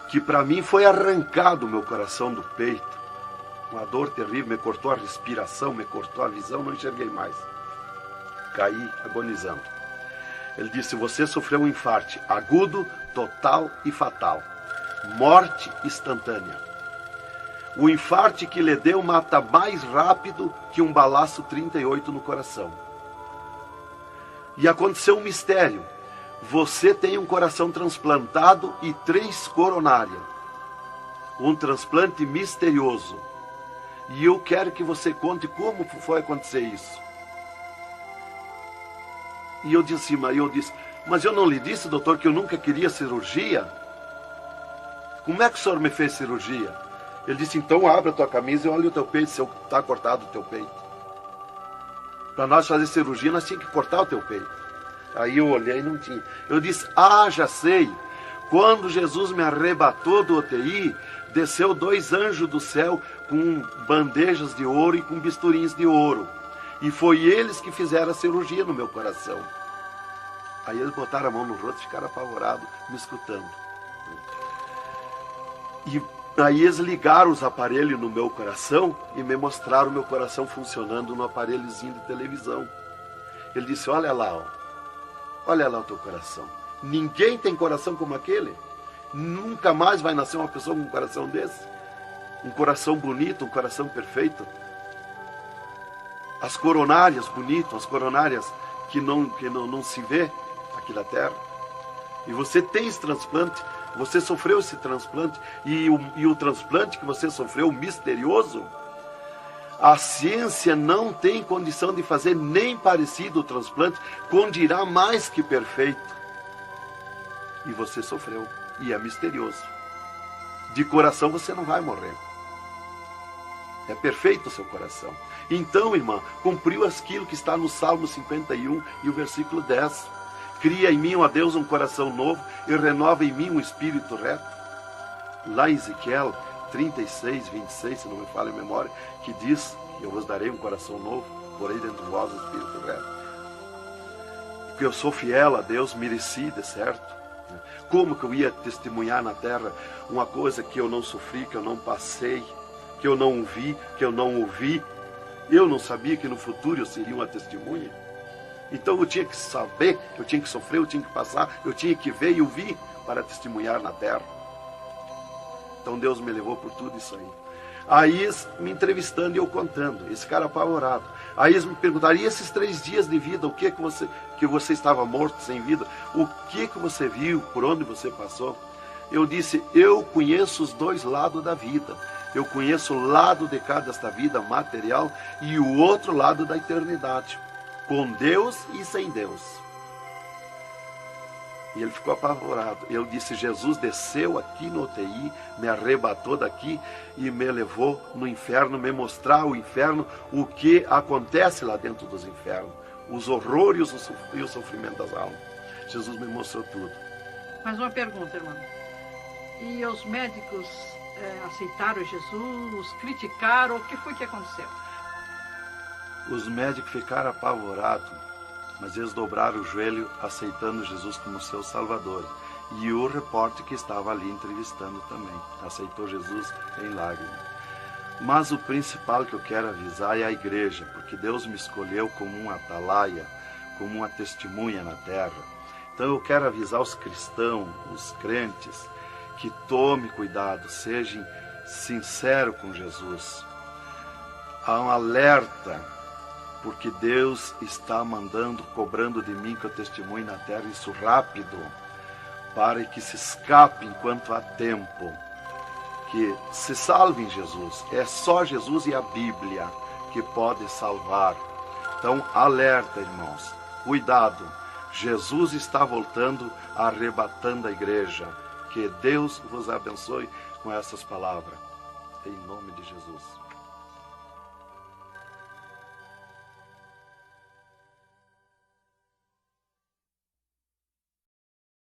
que para mim foi arrancado o meu coração do peito. Uma dor terrível, me cortou a respiração, me cortou a visão, não enxerguei mais. Caí agonizando. Ele disse, você sofreu um infarte agudo, total e fatal. Morte instantânea. O infarte que lhe deu mata mais rápido que um balaço 38 no coração. E aconteceu um mistério. Você tem um coração transplantado e 3 coronárias. Um transplante misterioso. E eu quero que você conte como foi acontecer isso. E eu disse, mas eu não lhe disse, doutor, que eu nunca queria cirurgia? Como é que o senhor me fez cirurgia? Ele disse, então abre a tua camisa e olha o teu peito, se está cortado o teu peito. Para nós fazer cirurgia, nós tínhamos que cortar o teu peito. Aí eu olhei e não tinha. Eu disse, já sei. Quando Jesus me arrebatou do UTI, desceu 2 anjos do céu com bandejas de ouro e com bisturins de ouro. E foi eles que fizeram a cirurgia no meu coração. Aí eles botaram a mão no rosto e ficaram apavorados, me escutando. E aí eles ligaram os aparelhos no meu coração e me mostraram o meu coração funcionando no aparelhozinho de televisão. Ele disse, olha lá o teu coração. Ninguém tem coração como aquele. Nunca mais vai nascer uma pessoa com um coração desse. Um coração bonito, um coração perfeito. As coronárias bonitas, as coronárias que não se vê aqui na terra. E você tem esse transplante, você sofreu esse transplante, e o transplante que você sofreu, misterioso, a ciência não tem condição de fazer nem parecido o transplante, com dirá mais que perfeito. E você sofreu, e é misterioso. De coração você não vai morrer. É perfeito o seu coração. Então, irmã, cumpriu aquilo que está no Salmo 51 e o versículo 10. Cria em mim, ó Deus, um coração novo e renova em mim um espírito reto. Lá em Ezequiel 36, 26, se não me falha a memória, que diz, eu vos darei um coração novo, porei dentro de vós um espírito reto. Porque eu sou fiel a Deus, mereci, de certo. Como que eu ia testemunhar na terra uma coisa que eu não sofri, que eu não passei, que eu não vi, que eu não ouvi? Eu não sabia que no futuro eu seria uma testemunha. Então eu tinha que saber, eu tinha que sofrer, eu tinha que passar, eu tinha que ver e ouvir para testemunhar na terra. Então Deus me levou por tudo isso aí. Aí eles me entrevistando e eu contando, esse cara apavorado. Aí eles me perguntaram, e esses 3 dias de vida, o que você estava morto, sem vida, o que você viu, por onde você passou? Eu disse, eu conheço os 2 lados da vida. Eu conheço o lado de cá desta vida material e o outro lado da eternidade, com Deus e sem Deus. E ele ficou apavorado. Eu disse, Jesus desceu aqui no UTI, me arrebatou daqui e me levou no inferno, me mostrar o inferno, o que acontece lá dentro dos infernos, os horrores e o sofrimento das almas. Jesus me mostrou tudo. Mais uma pergunta, irmão. E os médicos aceitaram Jesus, criticaram, o que foi que aconteceu? Os médicos ficaram apavorados, mas eles dobraram o joelho aceitando Jesus como seu Salvador. E o repórter que estava ali entrevistando também aceitou Jesus em lágrimas. Mas o principal que eu quero avisar é a igreja, porque Deus me escolheu como uma atalaia, como uma testemunha na terra. Então eu quero avisar os cristãos, os crentes, que tome cuidado, sejam sinceros com Jesus. Há um alerta, porque Deus está cobrando de mim que eu testemunhe na terra isso rápido, para que se escape enquanto há tempo, que se salve em Jesus. É só Jesus e a Bíblia que pode salvar. Então, alerta, irmãos, cuidado. Jesus está voltando, arrebatando a igreja. Que Deus vos abençoe com essas palavras. Em nome de Jesus.